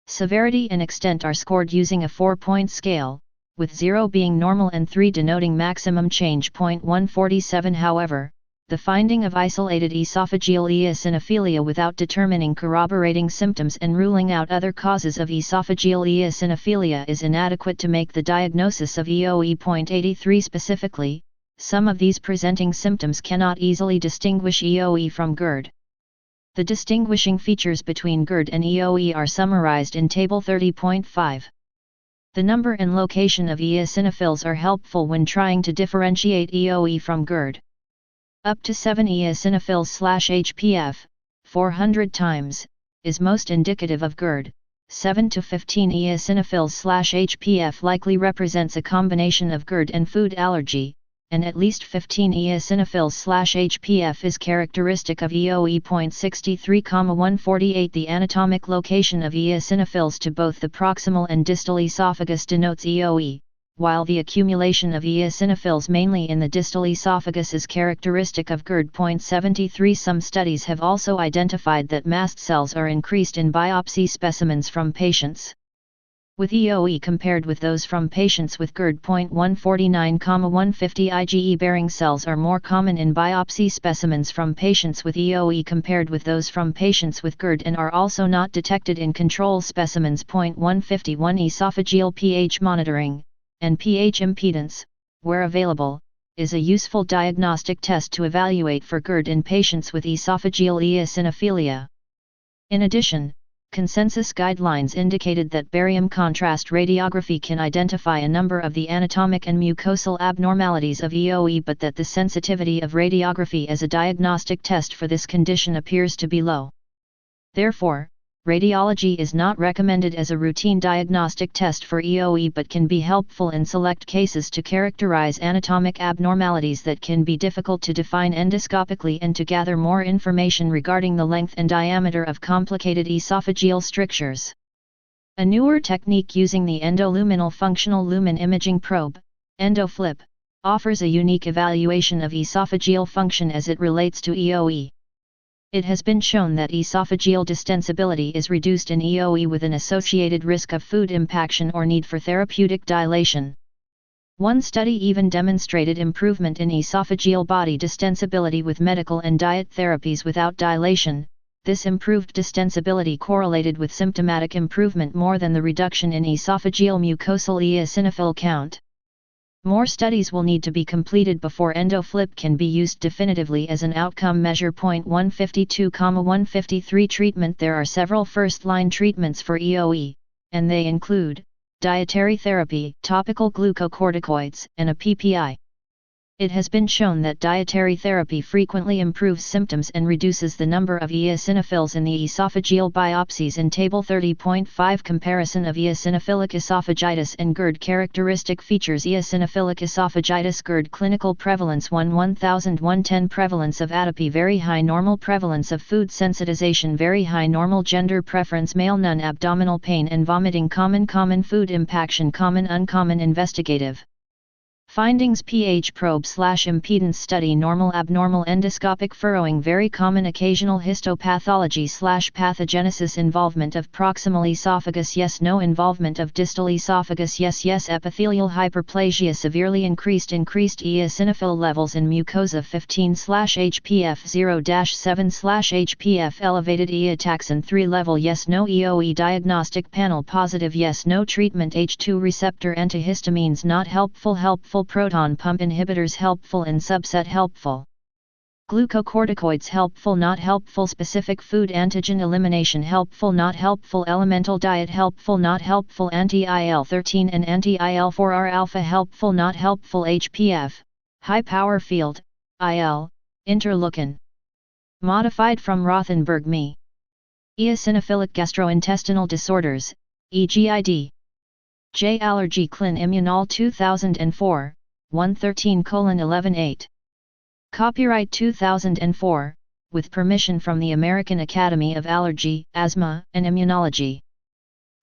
Severity and extent are scored using a 4-point scale, with 0 being normal and 3 denoting maximum change. 147 However, the finding of isolated esophageal eosinophilia without determining corroborating symptoms and ruling out other causes of esophageal eosinophilia is inadequate to make the diagnosis of EOE. 83 Specifically, some of these presenting symptoms cannot easily distinguish EOE from GERD. The distinguishing features between GERD and EOE are summarized in Table 30.5. The number and location of eosinophils are helpful when trying to differentiate EOE from GERD. Up to 7 eosinophils/HPF, 400 times, is most indicative of GERD. 7 to 15 eosinophils/HPF likely represents a combination of GERD and food allergy, and at least 15 eosinophils/HPF is characteristic of EOE. 63,148 The anatomic location of eosinophils to both the proximal and distal esophagus denotes EOE, while the accumulation of eosinophils mainly in the distal esophagus is characteristic of GERD. 73 Some studies have also identified that mast cells are increased in biopsy specimens from patients with EOE compared with those from patients with GERD. 149,150 IgE-bearing cells are more common in biopsy specimens from patients with EOE compared with those from patients with GERD and are also not detected in control specimens. 151 Esophageal pH monitoring, and pH impedance, where available, is a useful diagnostic test to evaluate for GERD in patients with esophageal eosinophilia. In addition, consensus guidelines indicated that barium contrast radiography can identify a number of the anatomic and mucosal abnormalities of EOE, but that the sensitivity of radiography as a diagnostic test for this condition appears to be low. Therefore, radiology is not recommended as a routine diagnostic test for EOE but can be helpful in select cases to characterize anatomic abnormalities that can be difficult to define endoscopically and to gather more information regarding the length and diameter of complicated esophageal strictures. A newer technique using the endoluminal functional lumen imaging probe, EndoFLIP, offers a unique evaluation of esophageal function as it relates to EOE. It has been shown that esophageal distensibility is reduced in EOE with an associated risk of food impaction or need for therapeutic dilation. One study even demonstrated improvement in esophageal body distensibility with medical and diet therapies without dilation. This improved distensibility correlated with symptomatic improvement more than the reduction in esophageal mucosal eosinophil count. More studies will need to be completed before EndoFLIP can be used definitively as an outcome measure. 152,153 Treatment. There are several first-line treatments for EOE, and they include dietary therapy, topical glucocorticoids, and a PPI. It has been shown that dietary therapy frequently improves symptoms and reduces the number of eosinophils in the esophageal biopsies. In Table 30.5 Comparison of eosinophilic esophagitis and GERD Characteristic features Eosinophilic esophagitis GERD Clinical prevalence 1,110 Prevalence of atopy Very high normal Prevalence of food sensitization Very high normal Gender preference Male None Abdominal pain and vomiting Common food impaction Common uncommon Investigative Findings: pH probe/impedance study, normal abnormal endoscopic furrowing, very common, occasional histopathology/pathogenesis, involvement of proximal esophagus, yes no, involvement of distal esophagus, yes yes, epithelial hyperplasia, severely increased eosinophil levels in mucosa, 15/HPF 0-7/HPF, elevated eotaxin 3 level, yes no, EOE diagnostic panel positive, yes no, treatment H2 receptor antihistamines not helpful, proton pump inhibitors helpful, in subset helpful, glucocorticoids helpful not helpful, specific food antigen elimination helpful not helpful, elemental diet helpful not helpful, anti-IL-13 and anti-IL-4R alpha helpful not helpful, HPF, high power field, IL, interleukin. Modified from Rothenberg Me. Eosinophilic gastrointestinal disorders, EGID. J. Allergy Clin Immunol 2004, 113:11-8. Copyright 2004, with permission from the American Academy of Allergy, Asthma, and Immunology.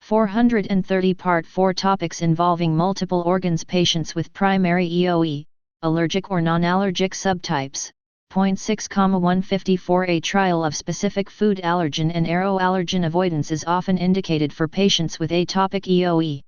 430 Part 4 Topics involving multiple organs, patients with primary EOE, allergic or non-allergic subtypes. 0.6,154 A trial of specific food allergen and aeroallergen avoidance is often indicated for patients with atopic EOE.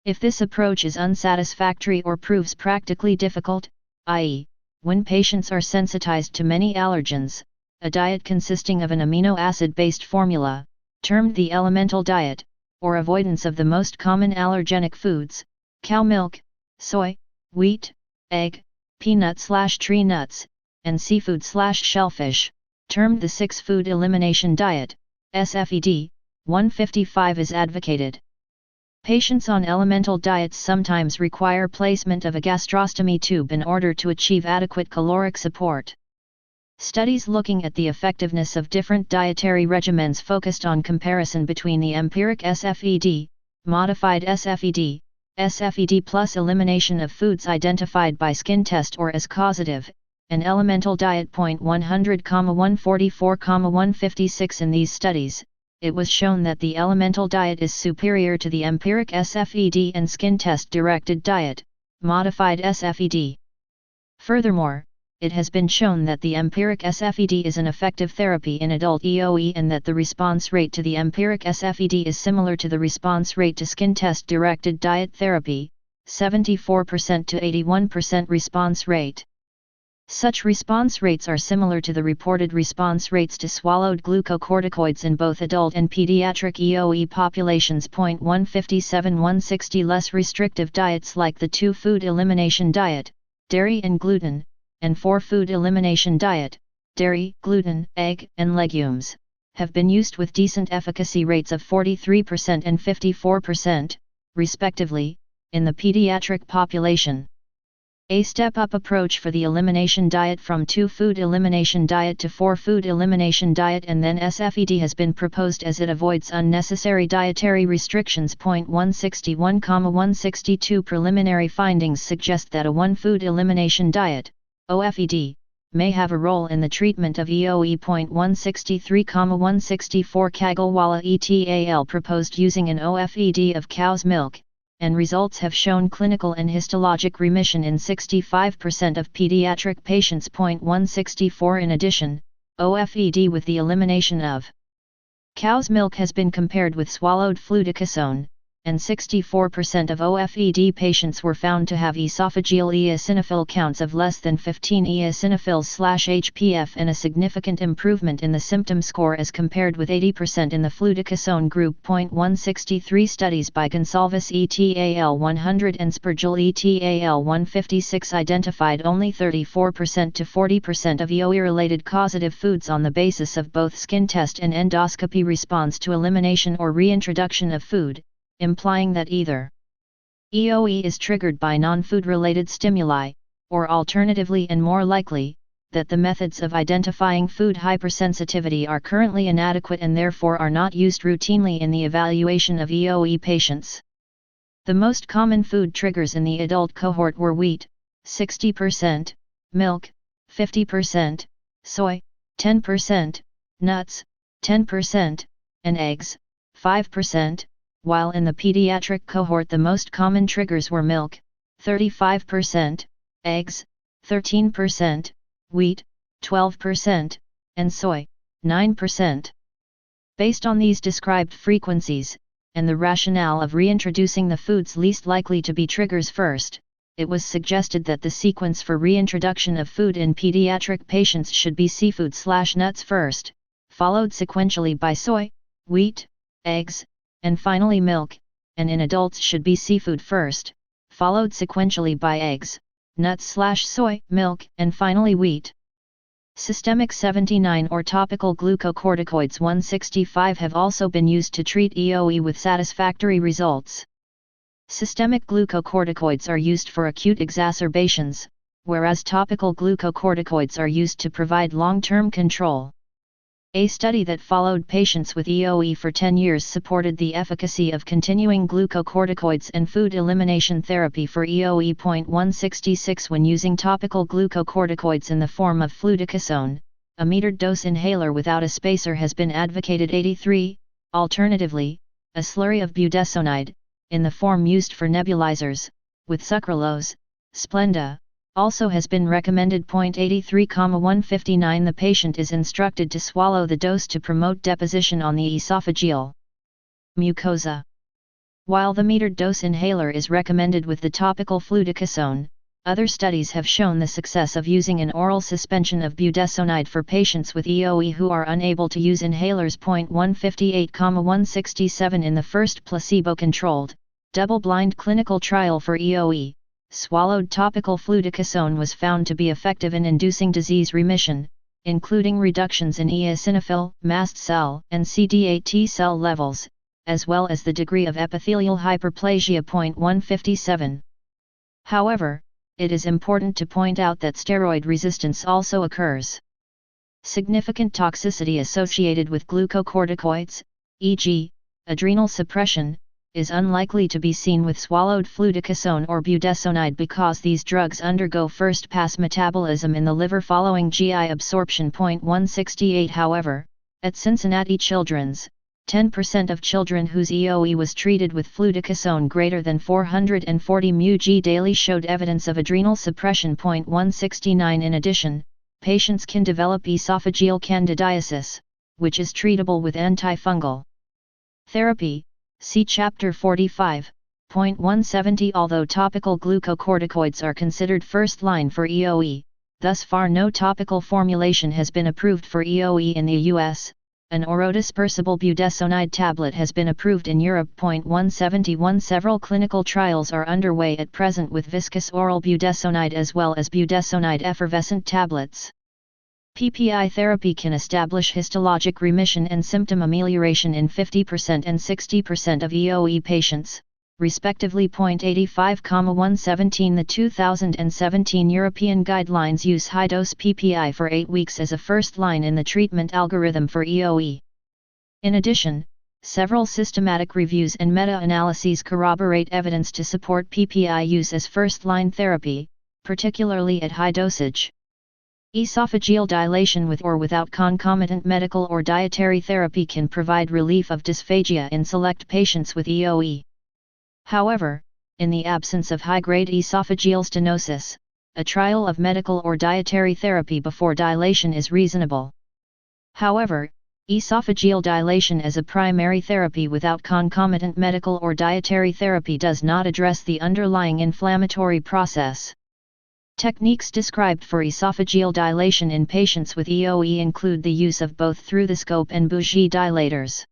If this approach is unsatisfactory or proves practically difficult, i.e., when patients are sensitized to many allergens, a diet consisting of an amino acid-based formula, termed the elemental diet, or avoidance of the most common allergenic foods, cow milk, soy, wheat, egg, peanut/tree nuts, and seafood/shellfish, termed the 6-food elimination diet, SFED, 155 is advocated. Patients on elemental diets sometimes require placement of a gastrostomy tube in order to achieve adequate caloric support. Studies looking at the effectiveness of different dietary regimens focused on comparison between the empiric SFED, modified SFED, SFED plus elimination of foods identified by skin test or as causative, and elemental diet. 100,144,156 In these studies, it was shown that the elemental diet is superior to the empiric SFED and skin test directed diet, modified SFED. Furthermore, it has been shown that the empiric SFED is an effective therapy in adult EOE and that the response rate to the empiric SFED is similar to the response rate to skin test directed diet therapy, 74% to 81% response rate. Such response rates are similar to the reported response rates to swallowed glucocorticoids in both adult and pediatric EOE populations. 157-160 Less restrictive diets like the 2-food elimination diet, dairy and gluten, and 4-food elimination diet, dairy, gluten, egg, and legumes, have been used with decent efficacy rates of 43% and 54%, respectively, in the pediatric population. A step-up approach for the elimination diet from 2-food elimination diet to 4-food elimination diet and then SFED has been proposed as it avoids unnecessary dietary restrictions. 161,162 Preliminary findings suggest that a 1-food elimination diet, OFED, may have a role in the treatment of EOE. 163,164 Kagalwala et al. Proposed using an OFED of cow's milk, and results have shown clinical and histologic remission in 65% of pediatric patients. 164 In addition, OFED with the elimination of cow's milk has been compared with swallowed fluticasone, and 64% of OFED patients were found to have esophageal eosinophil counts of less than 15 eosinophils/HPF and a significant improvement in the symptom score as compared with 80% in the fluticasone group. 163 Studies by Gonsalves et al. 100 and Spergel et al. 156 identified only 34% to 40% of EOE-related causative foods on the basis of both skin test and endoscopy response to elimination or reintroduction of food, implying that either EOE is triggered by non-food related stimuli, or alternatively and more likely, that the methods of identifying food hypersensitivity are currently inadequate and therefore are not used routinely in the evaluation of EOE patients. The most common food triggers in the adult cohort were wheat, 60%, milk, 50%, soy, 10%, nuts, 10%, and eggs, 5%, while in the pediatric cohort the most common triggers were milk, 35%, eggs, 13%, wheat, 12%, and soy, 9%. Based on these described frequencies, and the rationale of reintroducing the foods least likely to be triggers first, it was suggested that the sequence for reintroduction of food in pediatric patients should be seafood/nuts first, followed sequentially by soy, wheat, eggs, and finally milk, and in adults should be seafood first, followed sequentially by eggs, nuts/soy, milk, and finally wheat. Systemic 79 or topical glucocorticoids 165 have also been used to treat EOE with satisfactory results. Systemic glucocorticoids are used for acute exacerbations, whereas topical glucocorticoids are used to provide long-term control. A study that followed patients with EOE for 10 years supported the efficacy of continuing glucocorticoids and food elimination therapy for EOE. 166 when using topical glucocorticoids in the form of fluticasone, a metered dose inhaler without a spacer has been advocated. 83. Alternatively, a slurry of budesonide, in the form used for nebulizers, with sucralose, Splenda, also has been recommended. 83,159 The patient is instructed to swallow the dose to promote deposition on the esophageal mucosa. While the metered dose inhaler is recommended with the topical fluticasone, other studies have shown the success of using an oral suspension of budesonide for patients with EOE who are unable to use inhalers. 158,167 In the first placebo-controlled, double-blind clinical trial for EOE, swallowed topical fluticasone was found to be effective in inducing disease remission, including reductions in eosinophil, mast cell, and CD8 T cell levels, as well as the degree of epithelial hyperplasia. 157. However, it is important to point out that steroid resistance also occurs. Significant toxicity associated with glucocorticoids, e.g., adrenal suppression, is unlikely to be seen with swallowed fluticasone or budesonide because these drugs undergo first-pass metabolism in the liver following GI absorption. 168 However, at Cincinnati Children's, 10% of children whose EOE was treated with fluticasone greater than 440 μg daily showed evidence of adrenal suppression. 169 In addition, patients can develop esophageal candidiasis, which is treatable with antifungal therapy. See Chapter 45. 170 Although topical glucocorticoids are considered first-line for EOE, thus far no topical formulation has been approved for EOE in the US. An orodispersible budesonide tablet has been approved in Europe. 171 Several clinical trials are underway at present with viscous oral budesonide as well as budesonide effervescent tablets. PPI therapy can establish histologic remission and symptom amelioration in 50% and 60% of EOE patients, respectively. 85,117 The 2017 European guidelines use high-dose PPI for 8 weeks as a first line in the treatment algorithm for EOE. In addition, several systematic reviews and meta-analyses corroborate evidence to support PPI use as first-line therapy, particularly at high dosage. Esophageal dilation with or without concomitant medical or dietary therapy can provide relief of dysphagia in select patients with EOE. However, in the absence of high-grade esophageal stenosis, a trial of medical or dietary therapy before dilation is reasonable. However, esophageal dilation as a primary therapy without concomitant medical or dietary therapy does not address the underlying inflammatory process. Techniques described for esophageal dilation in patients with EOE include the use of both through-the-scope and bougie dilators.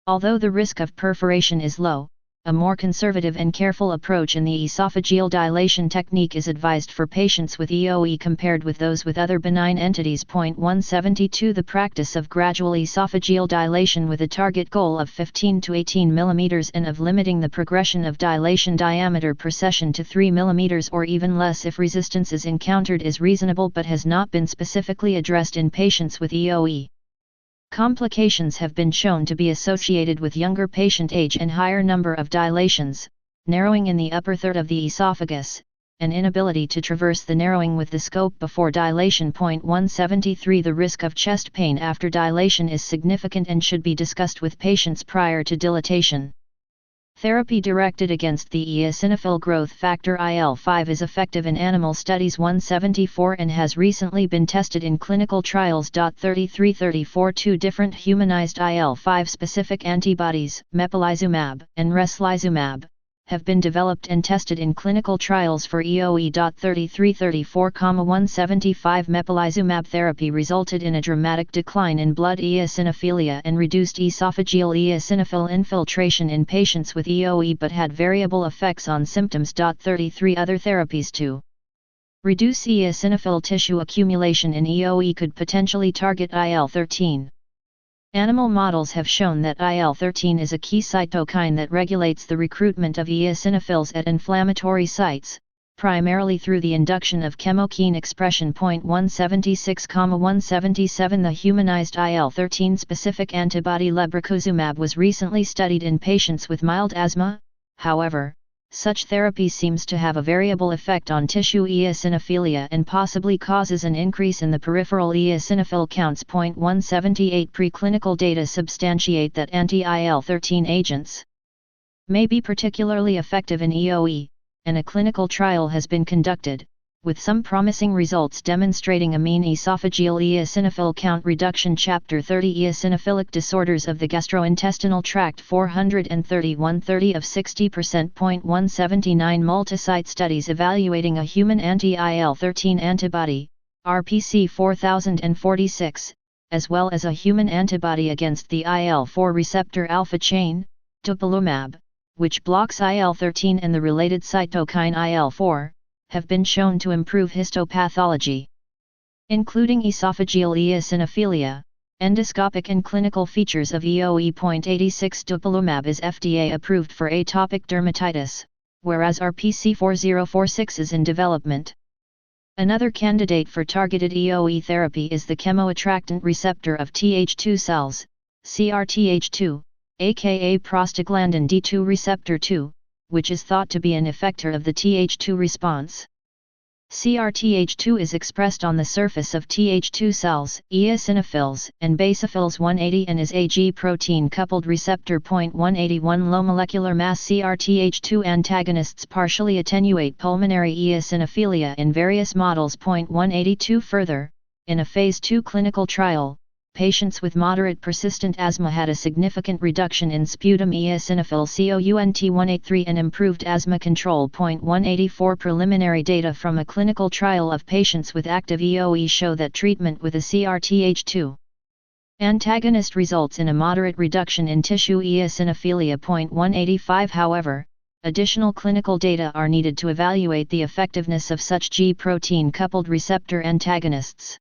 Although the risk of perforation is low, a more conservative and careful approach in the esophageal dilation technique is advised for patients with EOE compared with those with other benign entities. 172 The practice of gradual esophageal dilation with a target goal of 15 to 18 mm and of limiting the progression of dilation diameter per session to 3 mm or even less if resistance is encountered is reasonable but has not been specifically addressed in patients with EOE. Complications have been shown to be associated with younger patient age and higher number of dilations, narrowing in the upper third of the esophagus, and inability to traverse the narrowing with the scope before dilation. 173 The risk of chest pain after dilation is significant and should be discussed with patients prior to dilatation. Therapy directed against the eosinophil growth factor IL-5 is effective in animal studies 174 and has recently been tested in clinical trials. 3334 Two different humanized IL-5 specific antibodies, mepolizumab and reslizumab, have been developed and tested in clinical trials for EoE. 3334,175 Mepolizumab therapy resulted in a dramatic decline in blood eosinophilia and reduced esophageal eosinophil infiltration in patients with EoE but had variable effects on symptoms. 33 Other therapies to reduce eosinophil tissue accumulation in EoE could potentially target IL-13. Animal models have shown that IL-13 is a key cytokine that regulates the recruitment of eosinophils at inflammatory sites, primarily through the induction of chemokine expression. 176,177 The humanized IL-13 specific antibody lebrikizumab was recently studied in patients with mild asthma. However, such therapy seems to have a variable effect on tissue eosinophilia and possibly causes an increase in the peripheral eosinophil counts. 178 Preclinical data substantiate that anti-IL-13 agents may be particularly effective in EoE, and a clinical trial has been conducted, with some promising results demonstrating a mean esophageal eosinophil count reduction. Chapter 30 Eosinophilic disorders of the gastrointestinal tract 431 of 60%. 179 Multisite studies evaluating a human anti-IL-13 antibody, RPC 4046, as well as a human antibody against the IL-4 receptor alpha chain, dupilumab, which blocks IL-13 and the related cytokine IL-4, have been shown to improve histopathology, including esophageal eosinophilia, endoscopic and clinical features of EoE. 86 Dupilumab is FDA approved for atopic dermatitis, whereas RPC 4046 is in development. Another candidate for targeted EoE therapy is the chemoattractant receptor of Th2 cells, CRTH2, aka prostaglandin D2 receptor 2, which is thought to be an effector of the Th2 response. CRTH2 is expressed on the surface of Th2 cells, eosinophils, and basophils 180 and is a G protein-coupled receptor. 181 Low molecular mass CRTH2 antagonists partially attenuate pulmonary eosinophilia in various models. 182 Further, in a Phase 2 clinical trial, patients with moderate persistent asthma had a significant reduction in sputum eosinophil count 183 and improved asthma control. 184 Preliminary data from a clinical trial of patients with active EoE show that treatment with a CRTH2 antagonist results in a moderate reduction in tissue eosinophilia. 185 However, additional clinical data are needed to evaluate the effectiveness of such G protein-coupled receptor antagonists.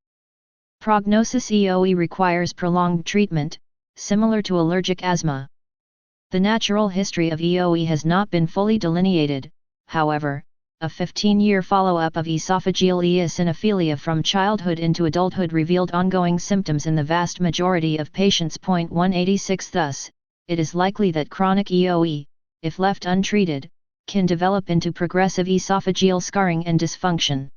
Prognosis EoE requires prolonged treatment, similar to allergic asthma. The natural history of EoE has not been fully delineated, however, a 15-year follow-up of esophageal eosinophilia from childhood into adulthood revealed ongoing symptoms in the vast majority of patients. 186 Thus, it is likely that chronic EoE, if left untreated, can develop into progressive esophageal scarring and dysfunction.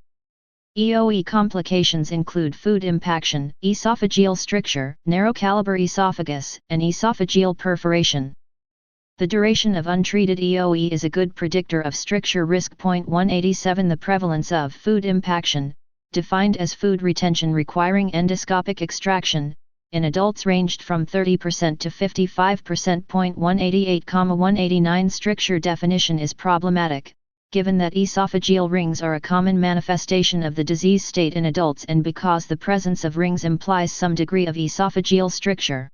EoE complications include food impaction, esophageal stricture, narrow caliber esophagus, and esophageal perforation. The duration of untreated EoE is a good predictor of stricture risk. 187 The prevalence of food impaction, defined as food retention requiring endoscopic extraction, in adults ranged from 30% to 55%. 188,189 Stricture definition is problematic, given that esophageal rings are a common manifestation of the disease state in adults and because the presence of rings implies some degree of esophageal stricture.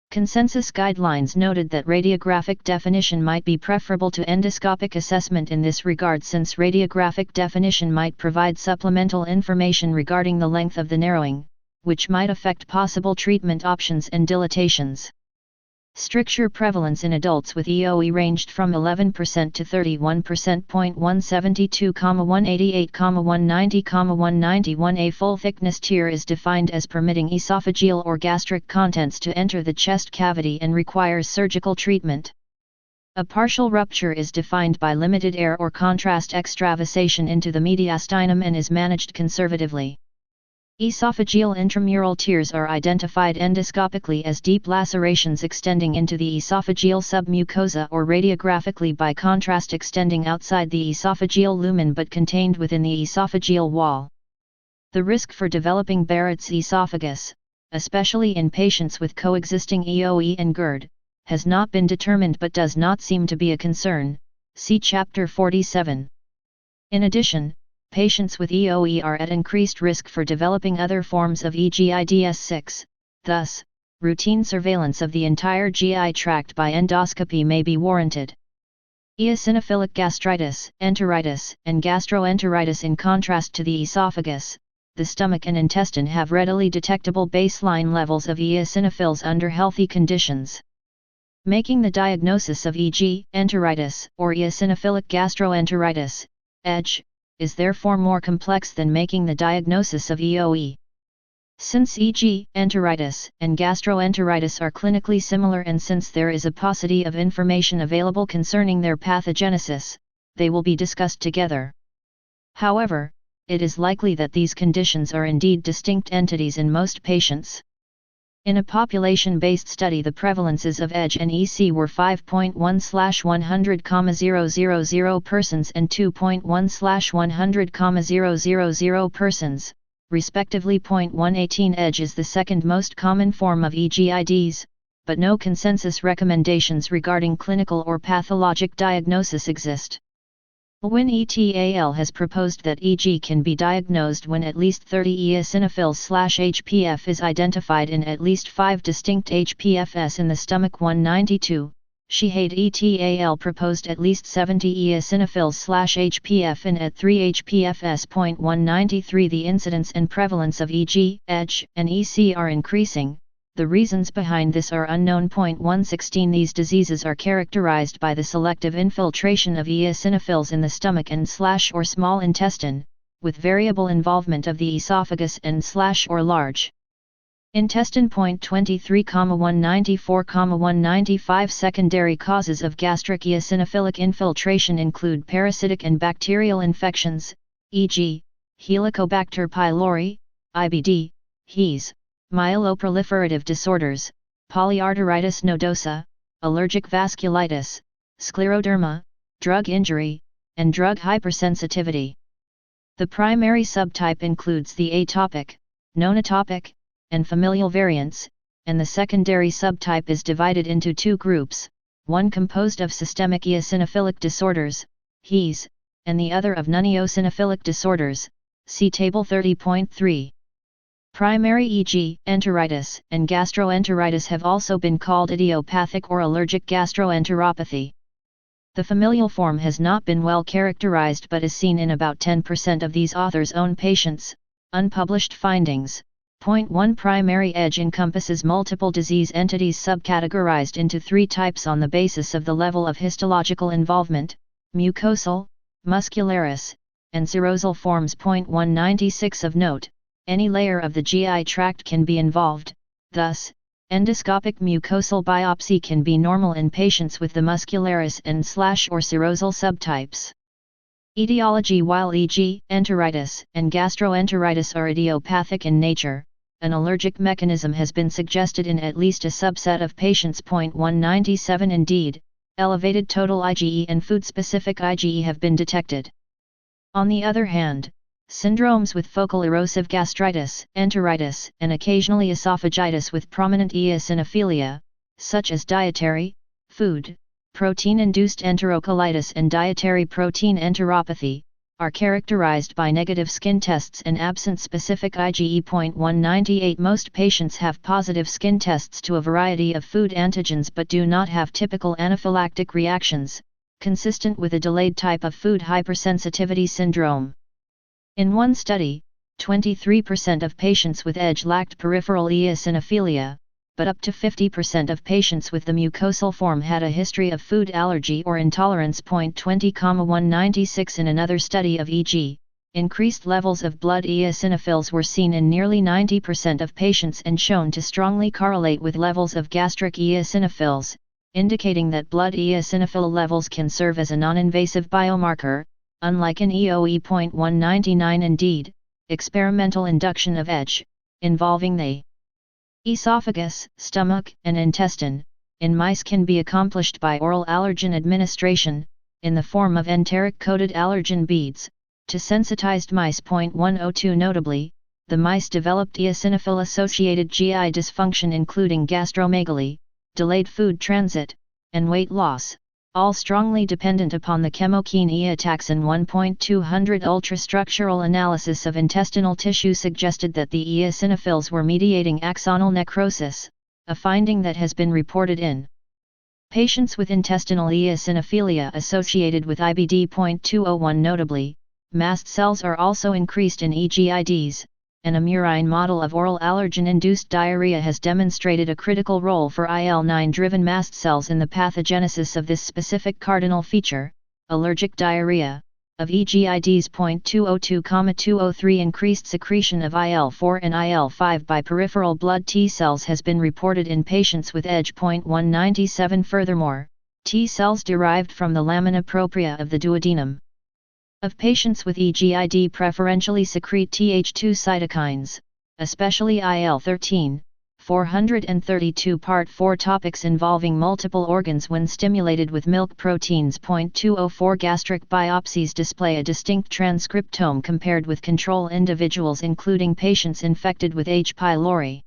Consensus guidelines noted that radiographic definition might be preferable to endoscopic assessment in this regard, since radiographic definition might provide supplemental information regarding the length of the narrowing, which might affect possible treatment options and dilatations. Stricture prevalence in adults with EoE ranged from 11% to 31%. 172,188,190,191 A full thickness tear is defined as permitting esophageal or gastric contents to enter the chest cavity and requires surgical treatment. A partial rupture is defined by limited air or contrast extravasation into the mediastinum and is managed conservatively. Esophageal intramural tears are identified endoscopically as deep lacerations extending into the esophageal submucosa or radiographically by contrast extending outside the esophageal lumen but contained within the esophageal wall. The risk for developing Barrett's esophagus, especially in patients with coexisting EOE and GERD, has not been determined but does not seem to be a concern, see Chapter 47. In addition, patients with EOE are at increased risk for developing other forms of EGIDS6, thus, routine surveillance of the entire GI tract by endoscopy may be warranted. Eosinophilic gastritis, enteritis, and gastroenteritis. In contrast to the esophagus, the stomach and intestine have readily detectable baseline levels of eosinophils under healthy conditions. Making the diagnosis of e.g. enteritis or eosinophilic gastroenteritis, EG, is therefore more complex than making the diagnosis of EOE. Since e.g. enteritis and gastroenteritis are clinically similar and since there is a paucity of information available concerning their pathogenesis, they will be discussed together. However, it is likely that these conditions are indeed distinct entities in most patients. In a population-based study, the prevalences of EG and EC were 5.1/100,000 persons and 2.1/100,000 persons, respectively. 118 EG is the second most common form of EGIDs, but no consensus recommendations regarding clinical or pathologic diagnosis exist. WIN-ETAL has proposed that EG can be diagnosed when at least 30 eosinophils/HPF is identified in at least 5 distinct HPFS in the stomach. 192, Shehade-ETAL proposed at least 70 eosinophils/HPF in at 3 HPFS. 193 The incidence and prevalence of EG, EG, and EC are increasing. The reasons behind this are unknown. 116 These diseases are characterized by the selective infiltration of eosinophils in the stomach and/or small intestine, with variable involvement of the esophagus and/or large intestine. 23, 194, 195 Secondary causes of gastric eosinophilic infiltration include parasitic and bacterial infections, e.g., Helicobacter pylori, IBD, HES, myeloproliferative disorders, polyarteritis nodosa, allergic vasculitis, scleroderma, drug injury, and drug hypersensitivity. The primary subtype includes the atopic, nonotopic, and familial variants, and the secondary subtype is divided into two groups, one composed of systemic eosinophilic disorders, HES, and the other of non-eosinophilic disorders, see Table 30.3. Primary e.g., enteritis and gastroenteritis have also been called idiopathic or allergic gastroenteropathy. The familial form has not been well characterized but is seen in about 10% of these authors' own patients. Unpublished findings. 1 Primary EG encompasses multiple disease entities subcategorized into 3 types on the basis of the level of histological involvement: mucosal, muscularis, and serosal forms. 196 Of note, any layer of the GI tract can be involved, thus, endoscopic mucosal biopsy can be normal in patients with the muscularis and/or serosal subtypes. Etiology. While e.g., enteritis and gastroenteritis are idiopathic in nature, an allergic mechanism has been suggested in at least a subset of patients. 197 Indeed, elevated total IgE and food-specific IgE have been detected. On the other hand, syndromes with focal erosive gastritis, enteritis, and occasionally esophagitis with prominent eosinophilia, such as dietary, food, protein-induced enterocolitis and dietary protein enteropathy, are characterized by negative skin tests and absent specific IgE. 198 Most patients have positive skin tests to a variety of food antigens but do not have typical anaphylactic reactions, consistent with a delayed type of food hypersensitivity syndrome. In one study, 23% of patients with EG lacked peripheral eosinophilia, but up to 50% of patients with the mucosal form had a history of food allergy or intolerance. 20, 196 In another study of e.g., increased levels of blood eosinophils were seen in nearly 90% of patients and shown to strongly correlate with levels of gastric eosinophils, indicating that blood eosinophil levels can serve as a non-invasive biomarker. Unlike in EOE. 199 Indeed, experimental induction of EDGE, involving the esophagus, stomach, and intestine, in mice can be accomplished by oral allergen administration, in the form of enteric-coated allergen beads, to sensitized mice. 102 Notably, the mice developed eosinophil-associated GI dysfunction including gastromegaly, delayed food transit, and weight loss, all strongly dependent upon the chemokine eotaxin 1.200. Ultrastructural analysis of intestinal tissue suggested that the eosinophils were mediating axonal necrosis, a finding that has been reported in patients with intestinal eosinophilia associated with IBD. 201 Notably, mast cells are also increased in EGIDs, and a murine model of oral allergen-induced diarrhea has demonstrated a critical role for IL-9-driven mast cells in the pathogenesis of this specific cardinal feature, allergic diarrhea, of EGIDs. 202,203 Increased secretion of IL-4 and IL-5 by peripheral blood T cells has been reported in patients with EDGE. 197 Furthermore, T cells derived from the lamina propria of the duodenum of patients with EGID preferentially secrete Th2 cytokines, especially IL-13. 432 Part 4 Topics involving multiple organs when stimulated with milk proteins. 204 Gastric biopsies display a distinct transcriptome compared with control individuals including patients infected with H. pylori.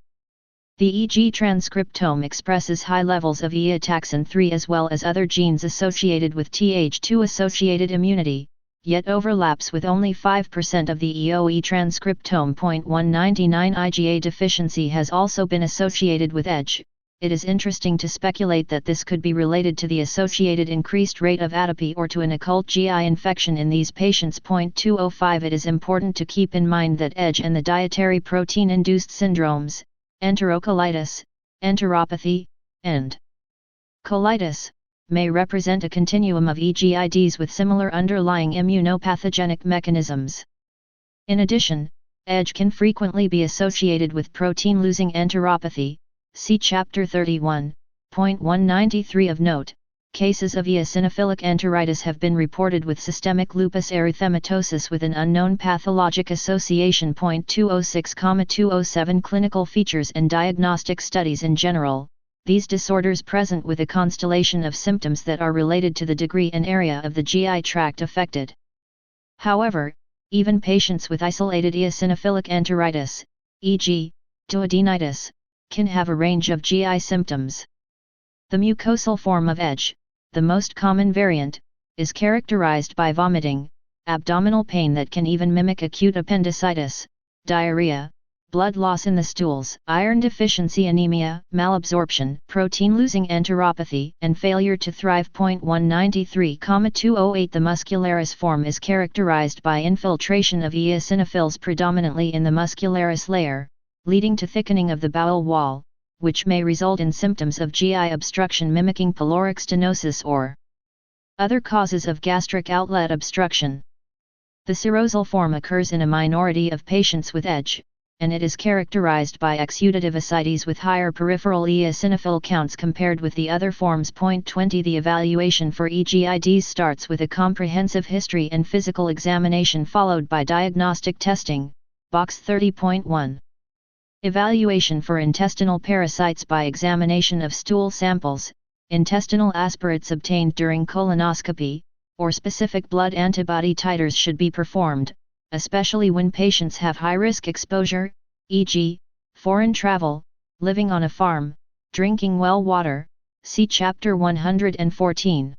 The EG transcriptome expresses high levels of eotaxin 3 as well as other genes associated with Th2-associated immunity, yet overlaps with only 5% of the EOE transcriptome. 199 IgA deficiency has also been associated with EDGE. It is interesting to speculate that this could be related to the associated increased rate of atopy or to an occult GI infection in these patients. 205 It is important to keep in mind that EDGE and the dietary protein-induced syndromes, enterocolitis, enteropathy, and colitis, may represent a continuum of EGIDs with similar underlying immunopathogenic mechanisms. In addition, EDGE can frequently be associated with protein-losing enteropathy, see Chapter 31, point 193. Of note, cases of eosinophilic enteritis have been reported with systemic lupus erythematosus with an unknown pathologic association. 206,207 Clinical features and diagnostic studies. In general, these disorders present with a constellation of symptoms that are related to the degree and area of the GI tract affected. However, even patients with isolated eosinophilic enteritis, e.g., duodenitis, can have a range of GI symptoms. The mucosal form of EDGE, the most common variant, is characterized by vomiting, abdominal pain that can even mimic acute appendicitis, diarrhea, blood loss in the stools, iron deficiency anemia, malabsorption, protein-losing enteropathy, and failure to thrive. 193,208 The muscularis form is characterized by infiltration of eosinophils predominantly in the muscularis layer, leading to thickening of the bowel wall, which may result in symptoms of GI obstruction mimicking pyloric stenosis or other causes of gastric outlet obstruction. The serosal form occurs in a minority of patients with EDGE, and it is characterized by exudative ascites with higher peripheral eosinophil counts compared with the other forms. 20 The evaluation for EGIDs starts with a comprehensive history and physical examination followed by diagnostic testing, box 30.1. Evaluation for intestinal parasites by examination of stool samples, intestinal aspirates obtained during colonoscopy, or specific blood antibody titers should be performed, especially when patients have high-risk exposure, e.g., foreign travel, living on a farm, drinking well water, see Chapter 114.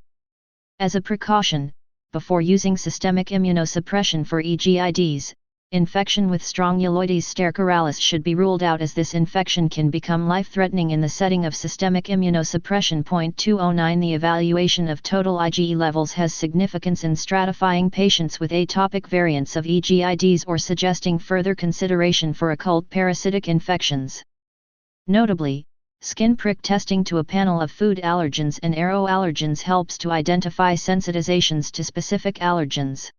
As a precaution, before using systemic immunosuppression for EGIDs, infection with Strongyloides stercoralis should be ruled out as this infection can become life-threatening in the setting of systemic immunosuppression. 209 The evaluation of total IgE levels has significance in stratifying patients with atopic variants of EGIDs or suggesting further consideration for occult parasitic infections. Notably, skin prick testing to a panel of food allergens and aeroallergens helps to identify sensitizations to specific allergens.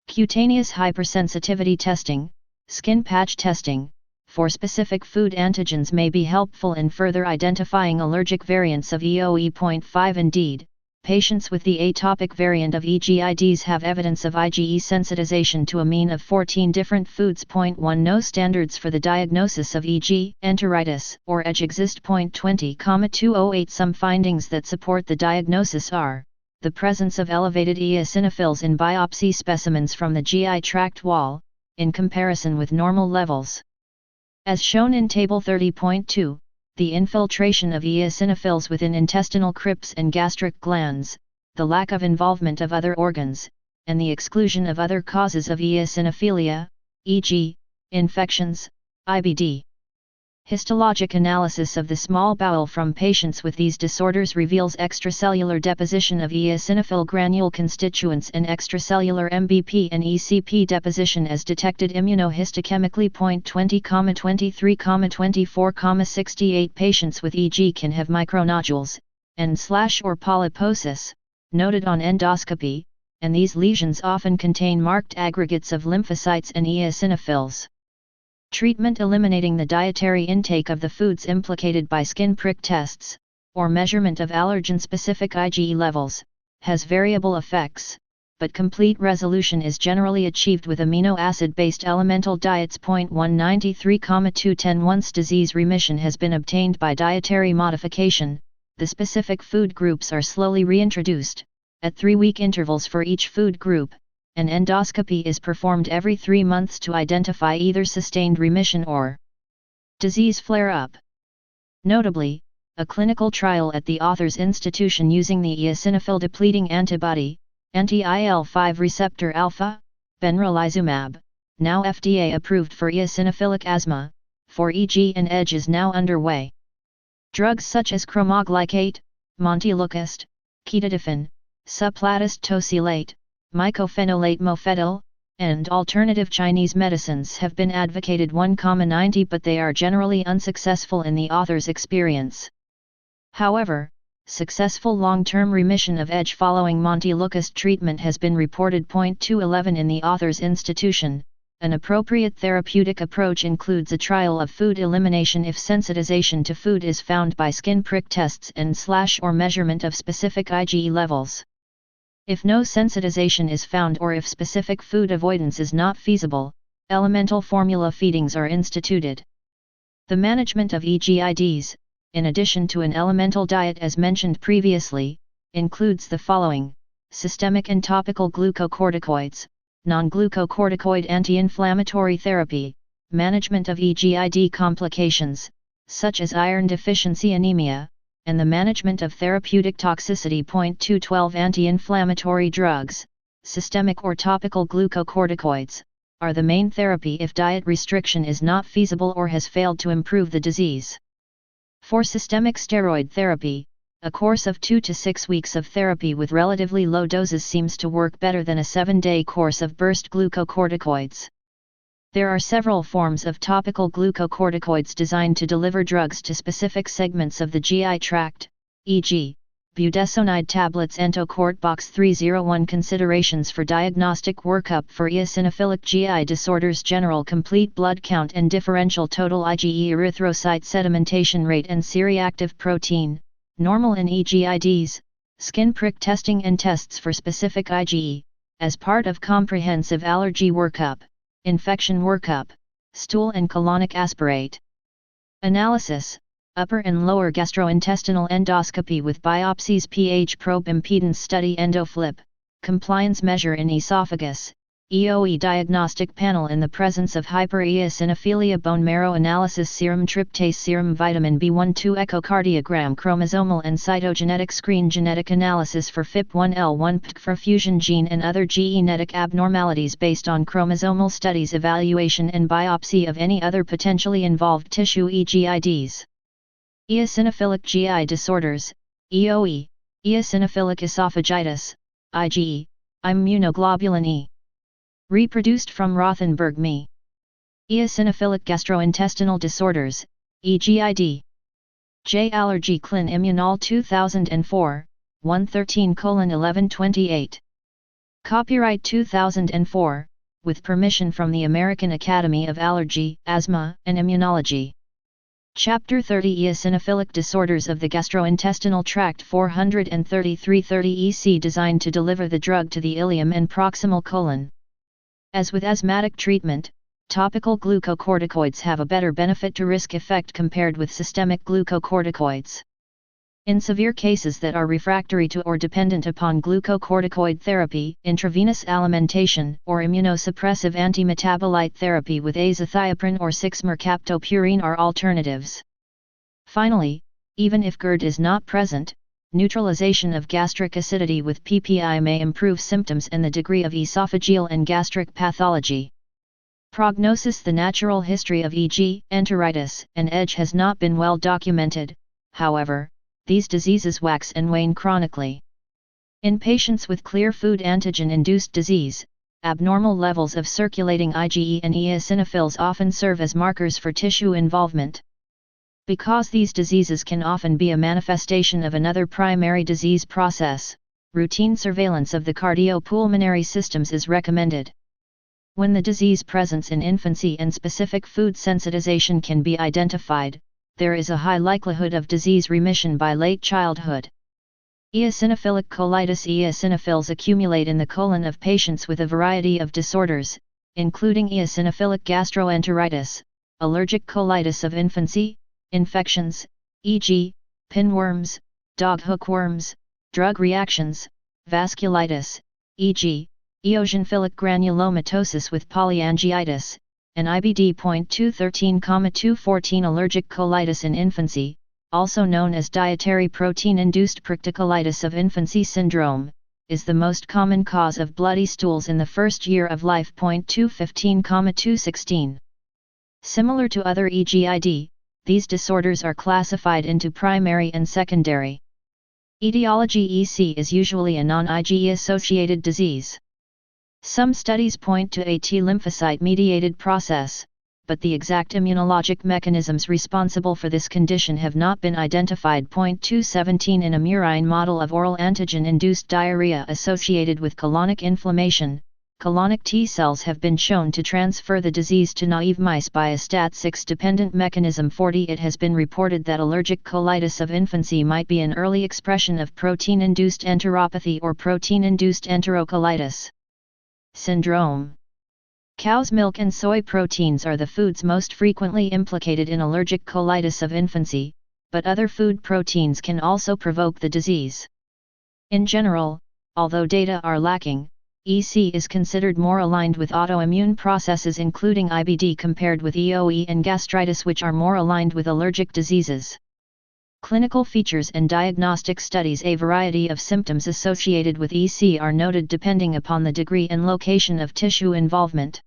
Cutaneous hypersensitivity testing, skin patch testing, for specific food antigens may be helpful in further identifying allergic variants of EOE.5. Indeed, patients with the atopic variant of EGIDs have evidence of IgE sensitization to a mean of 14 different foods. 1 No standards for the diagnosis of EG enteritis or EG exist. 20,208 Some findings that support the diagnosis are the presence of elevated eosinophils in biopsy specimens from the GI tract wall, in comparison with normal levels. As shown in Table 30.2, the infiltration of eosinophils within intestinal crypts and gastric glands, the lack of involvement of other organs, and the exclusion of other causes of eosinophilia, e.g., infections, IBD. Histologic analysis of the small bowel from patients with these disorders reveals extracellular deposition of eosinophil granule constituents and extracellular MBP and ECP deposition as detected immunohistochemically. 20,23,24,68 Patients with EG can have micronodules, and/or polyposis, noted on endoscopy, and these lesions often contain marked aggregates of lymphocytes and eosinophils. Treatment: eliminating the dietary intake of the foods implicated by skin prick tests, or measurement of allergen-specific IgE levels, has variable effects, but complete resolution is generally achieved with amino acid-based elemental diets. 193,210 Once disease remission has been obtained by dietary modification, the specific food groups are slowly reintroduced, at 3-week intervals for each food group. An endoscopy is performed every 3 months to identify either sustained remission or disease flare-up. Notably, a clinical trial at the author's institution using the eosinophil-depleting antibody, anti-IL-5 receptor alpha, benralizumab, now FDA approved for eosinophilic asthma, for EG and EG is now underway. Drugs such as cromoglycate, montelukast, ketotifen, suplatist tosylate, mycophenolate mofetil, and alternative Chinese medicines have been advocated. 1,90 But they are generally unsuccessful in the author's experience. However, successful long-term remission of EG following montelukast treatment has been reported. 211 In the author's institution, an appropriate therapeutic approach includes a trial of food elimination if sensitization to food is found by skin prick tests and/or measurement of specific IgE levels. If no sensitization is found or if specific food avoidance is not feasible, elemental formula feedings are instituted. The management of EGIDs, in addition to an elemental diet as mentioned previously, includes the following: systemic and topical glucocorticoids, non-glucocorticoid anti-inflammatory therapy, management of EGID complications, such as iron deficiency anemia, and the management of therapeutic toxicity. 212 Anti-inflammatory drugs, systemic or topical glucocorticoids, are the main therapy if diet restriction is not feasible or has failed to improve the disease. For systemic steroid therapy, a course of 2 to 6 weeks of therapy with relatively low doses seems to work better than a 7-day course of burst glucocorticoids. There are several forms of topical glucocorticoids designed to deliver drugs to specific segments of the GI tract, e.g., budesonide tablets. Entocort Box 301 Considerations for diagnostic workup for eosinophilic GI disorders: general complete blood count and differential total IgE, erythrocyte sedimentation rate and C-reactive protein, normal in EGIDs, skin prick testing and tests for specific IgE, as part of comprehensive allergy workup, infection workup, stool and colonic aspirate analysis, upper and lower gastrointestinal endoscopy with biopsies, pH probe, impedance study, endoflip, compliance measure in esophagus, EOE diagnostic panel in the presence of hypereosinophilia, bone marrow analysis, serum tryptase, serum vitamin B12, echocardiogram, chromosomal and cytogenetic screen, genetic analysis for FIP1L1 PTCFR fusion gene and other genetic abnormalities based on chromosomal studies, evaluation and biopsy of any other potentially involved tissue, EGIDs. Eosinophilic GI disorders, EOE, eosinophilic esophagitis, IgE, immunoglobulin E. Reproduced from Rothenberg Me. Eosinophilic gastrointestinal disorders, EGID. J. Allergy Clin Immunol 2004, 113:1128. Copyright 2004, with permission from the American Academy of Allergy, Asthma and Immunology. Chapter 30 Eosinophilic Disorders of the Gastrointestinal Tract 433-30 EC designed to deliver the drug to the ileum and proximal colon. As with asthmatic treatment, topical glucocorticoids have a better benefit-to-risk effect compared with systemic glucocorticoids. In severe cases that are refractory to or dependent upon glucocorticoid therapy, intravenous alimentation, or immunosuppressive antimetabolite therapy with azathioprine or 6-mercaptopurine are alternatives. Finally, even if GERD is not present, neutralization of gastric acidity with PPI may improve symptoms and the degree of esophageal and gastric pathology. Prognosis: the natural history of e.g., enteritis and EDGE has not been well documented. However, these diseases wax and wane chronically. In patients with clear food antigen-induced disease, abnormal levels of circulating IgE and eosinophils often serve as markers for tissue involvement. Because these diseases can often be a manifestation of another primary disease process, routine surveillance of the cardiopulmonary systems is recommended. When the disease presents in infancy and specific food sensitization can be identified, there is a high likelihood of disease remission by late childhood. Eosinophilic colitis: eosinophils accumulate in the colon of patients with a variety of disorders, including eosinophilic gastroenteritis, allergic colitis of infancy, infections, e.g., pinworms, dog hookworms, drug reactions, vasculitis, e.g., eosinophilic granulomatosis with polyangiitis, and IBD.213,214 allergic colitis in infancy, also known as dietary protein-induced procticolitis of infancy syndrome, is the most common cause of bloody stools in the first year of life. 215,216. Similar to other EGID, these disorders are classified into primary and secondary. Etiology: EC is usually a non-IgE associated disease. Some studies point to a T lymphocyte-mediated process, but the exact immunologic mechanisms responsible for this condition have not been identified. 217 In a murine model of oral antigen-induced diarrhea associated with colonic inflammation, colonic T cells have been shown to transfer the disease to naive mice by a STAT6-dependent mechanism. 40 It has been reported that allergic colitis of infancy might be an early expression of protein-induced enteropathy or protein-induced enterocolitis syndrome. Cow's milk and soy proteins are the foods most frequently implicated in allergic colitis of infancy, but other food proteins can also provoke the disease. In general, although data are lacking, EC is considered more aligned with autoimmune processes including IBD compared with EoE and gastritis, which are more aligned with allergic diseases. Clinical features and diagnostic studies: a variety of symptoms associated with EC are noted depending upon the degree and location of tissue involvement.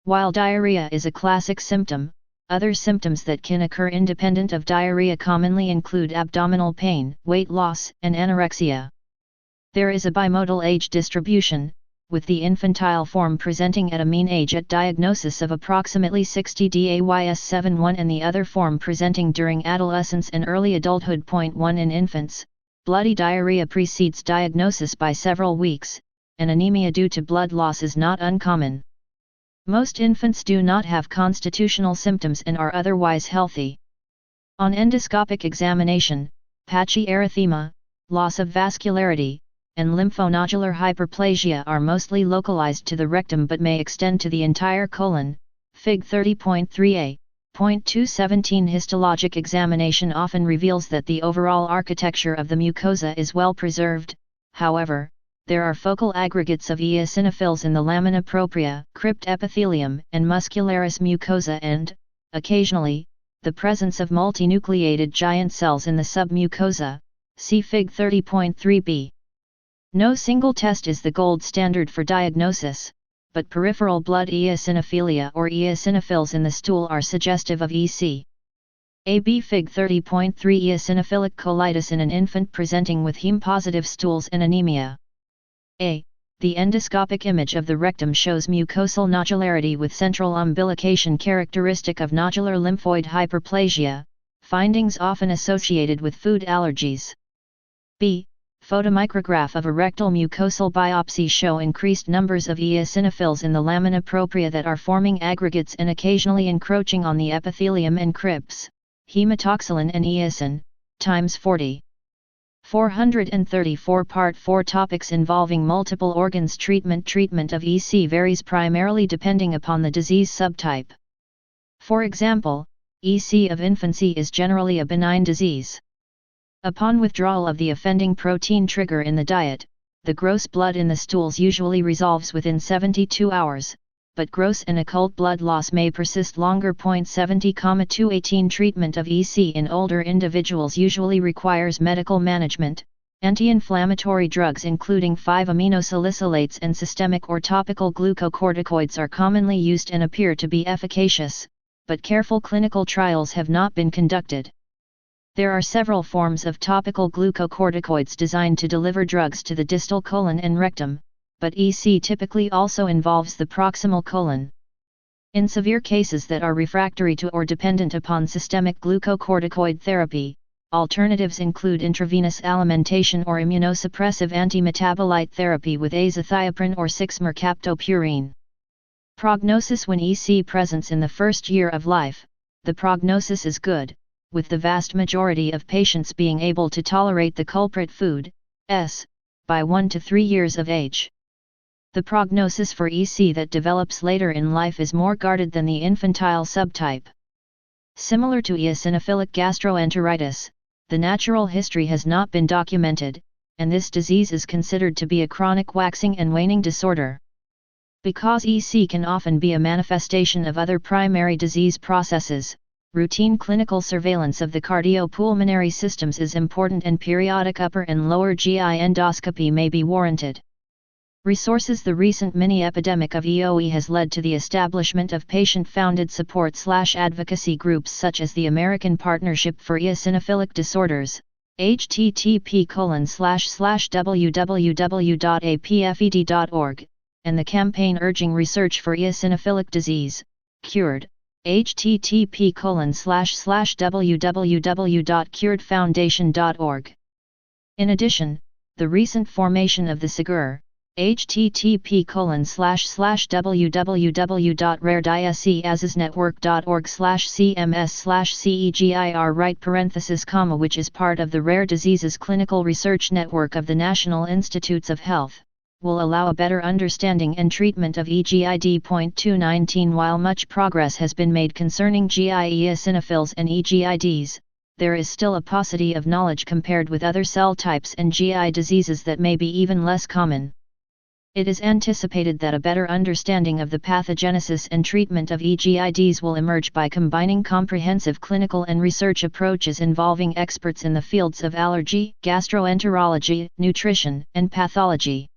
While diarrhea is a classic symptom, other symptoms that can occur independent of diarrhea commonly include abdominal pain, weight loss, and anorexia. There is a bimodal age distribution, with the infantile form presenting at a mean age at diagnosis of approximately 60 DAYS71 and the other form presenting during adolescence and early adulthood. 1 In infants, bloody diarrhea precedes diagnosis by several weeks, and anemia due to blood loss is not uncommon. Most infants do not have constitutional symptoms and are otherwise healthy. On endoscopic examination, patchy erythema, loss of vascularity, and lymphonodular hyperplasia are mostly localized to the rectum but may extend to the entire colon. Fig 30.3a. 217 Histologic examination often reveals that the overall architecture of the mucosa is well preserved. However, there are focal aggregates of eosinophils in the lamina propria, crypt epithelium, and muscularis mucosa and, occasionally, the presence of multinucleated giant cells in the submucosa. See Fig 30.3b. No single test is the gold standard for diagnosis, but peripheral blood eosinophilia or eosinophils in the stool are suggestive of EC. AB Fig 30.3 Eosinophilic colitis in an infant presenting with heme-positive stools and anemia. A. The endoscopic image of the rectum shows mucosal nodularity with central umbilication characteristic of nodular lymphoid hyperplasia, findings often associated with food allergies. B. Photomicrograph of a rectal mucosal biopsy show increased numbers of eosinophils in the lamina propria that are forming aggregates and occasionally encroaching on the epithelium and crypts, hematoxylin and eosin, times 40. 434 Part 4 Topics involving multiple organs. Treatment of EC varies primarily depending upon the disease subtype. For example, EC of infancy is generally a benign disease. Upon withdrawal of the offending protein trigger in the diet, the gross blood in the stools usually resolves within 72 hours, but gross and occult blood loss may persist longer. 70,218 Treatment of EC in older individuals usually requires medical management. Anti-inflammatory drugs including 5-aminosalicylates and systemic or topical glucocorticoids are commonly used and appear to be efficacious, but careful clinical trials have not been conducted. There are several forms of topical glucocorticoids designed to deliver drugs to the distal colon and rectum, but EC typically also involves the proximal colon. In severe cases that are refractory to or dependent upon systemic glucocorticoid therapy, alternatives include intravenous alimentation or immunosuppressive antimetabolite therapy with azathioprine or 6-mercaptopurine. Prognosis. When EC presents in the first year of life, the prognosis is good, with the vast majority of patients being able to tolerate the culprit food, by 1 to 3 years of age. The prognosis for EC that develops later in life is more guarded than the infantile subtype. Similar to eosinophilic gastroenteritis, the natural history has not been documented, and this disease is considered to be a chronic waxing and waning disorder. Because EC can often be a manifestation of other primary disease processes, routine clinical surveillance of the cardiopulmonary systems is important and periodic upper and lower GI endoscopy may be warranted. Resources. The recent mini-epidemic of EOE has led to the establishment of patient-founded support/advocacy groups such as the American Partnership for Eosinophilic Disorders, http://www.apfed.org, and the Campaign Urging Research for Eosinophilic Disease, Cured, http://www.curedfoundation.org. In addition, the recent formation of the SIGUR, http://www.raredieseasnetwork.org/cms/cegir right (, which is part of the Rare Diseases Clinical Research Network of the National Institutes of Health, will allow a better understanding and treatment of EGID. 219 While much progress has been made concerning GI eosinophils and EGIDs, there is still a paucity of knowledge compared with other cell types and GI diseases that may be even less common. It is anticipated that a better understanding of the pathogenesis and treatment of EGIDs will emerge by combining comprehensive clinical and research approaches involving experts in the fields of allergy, gastroenterology, nutrition, and pathology.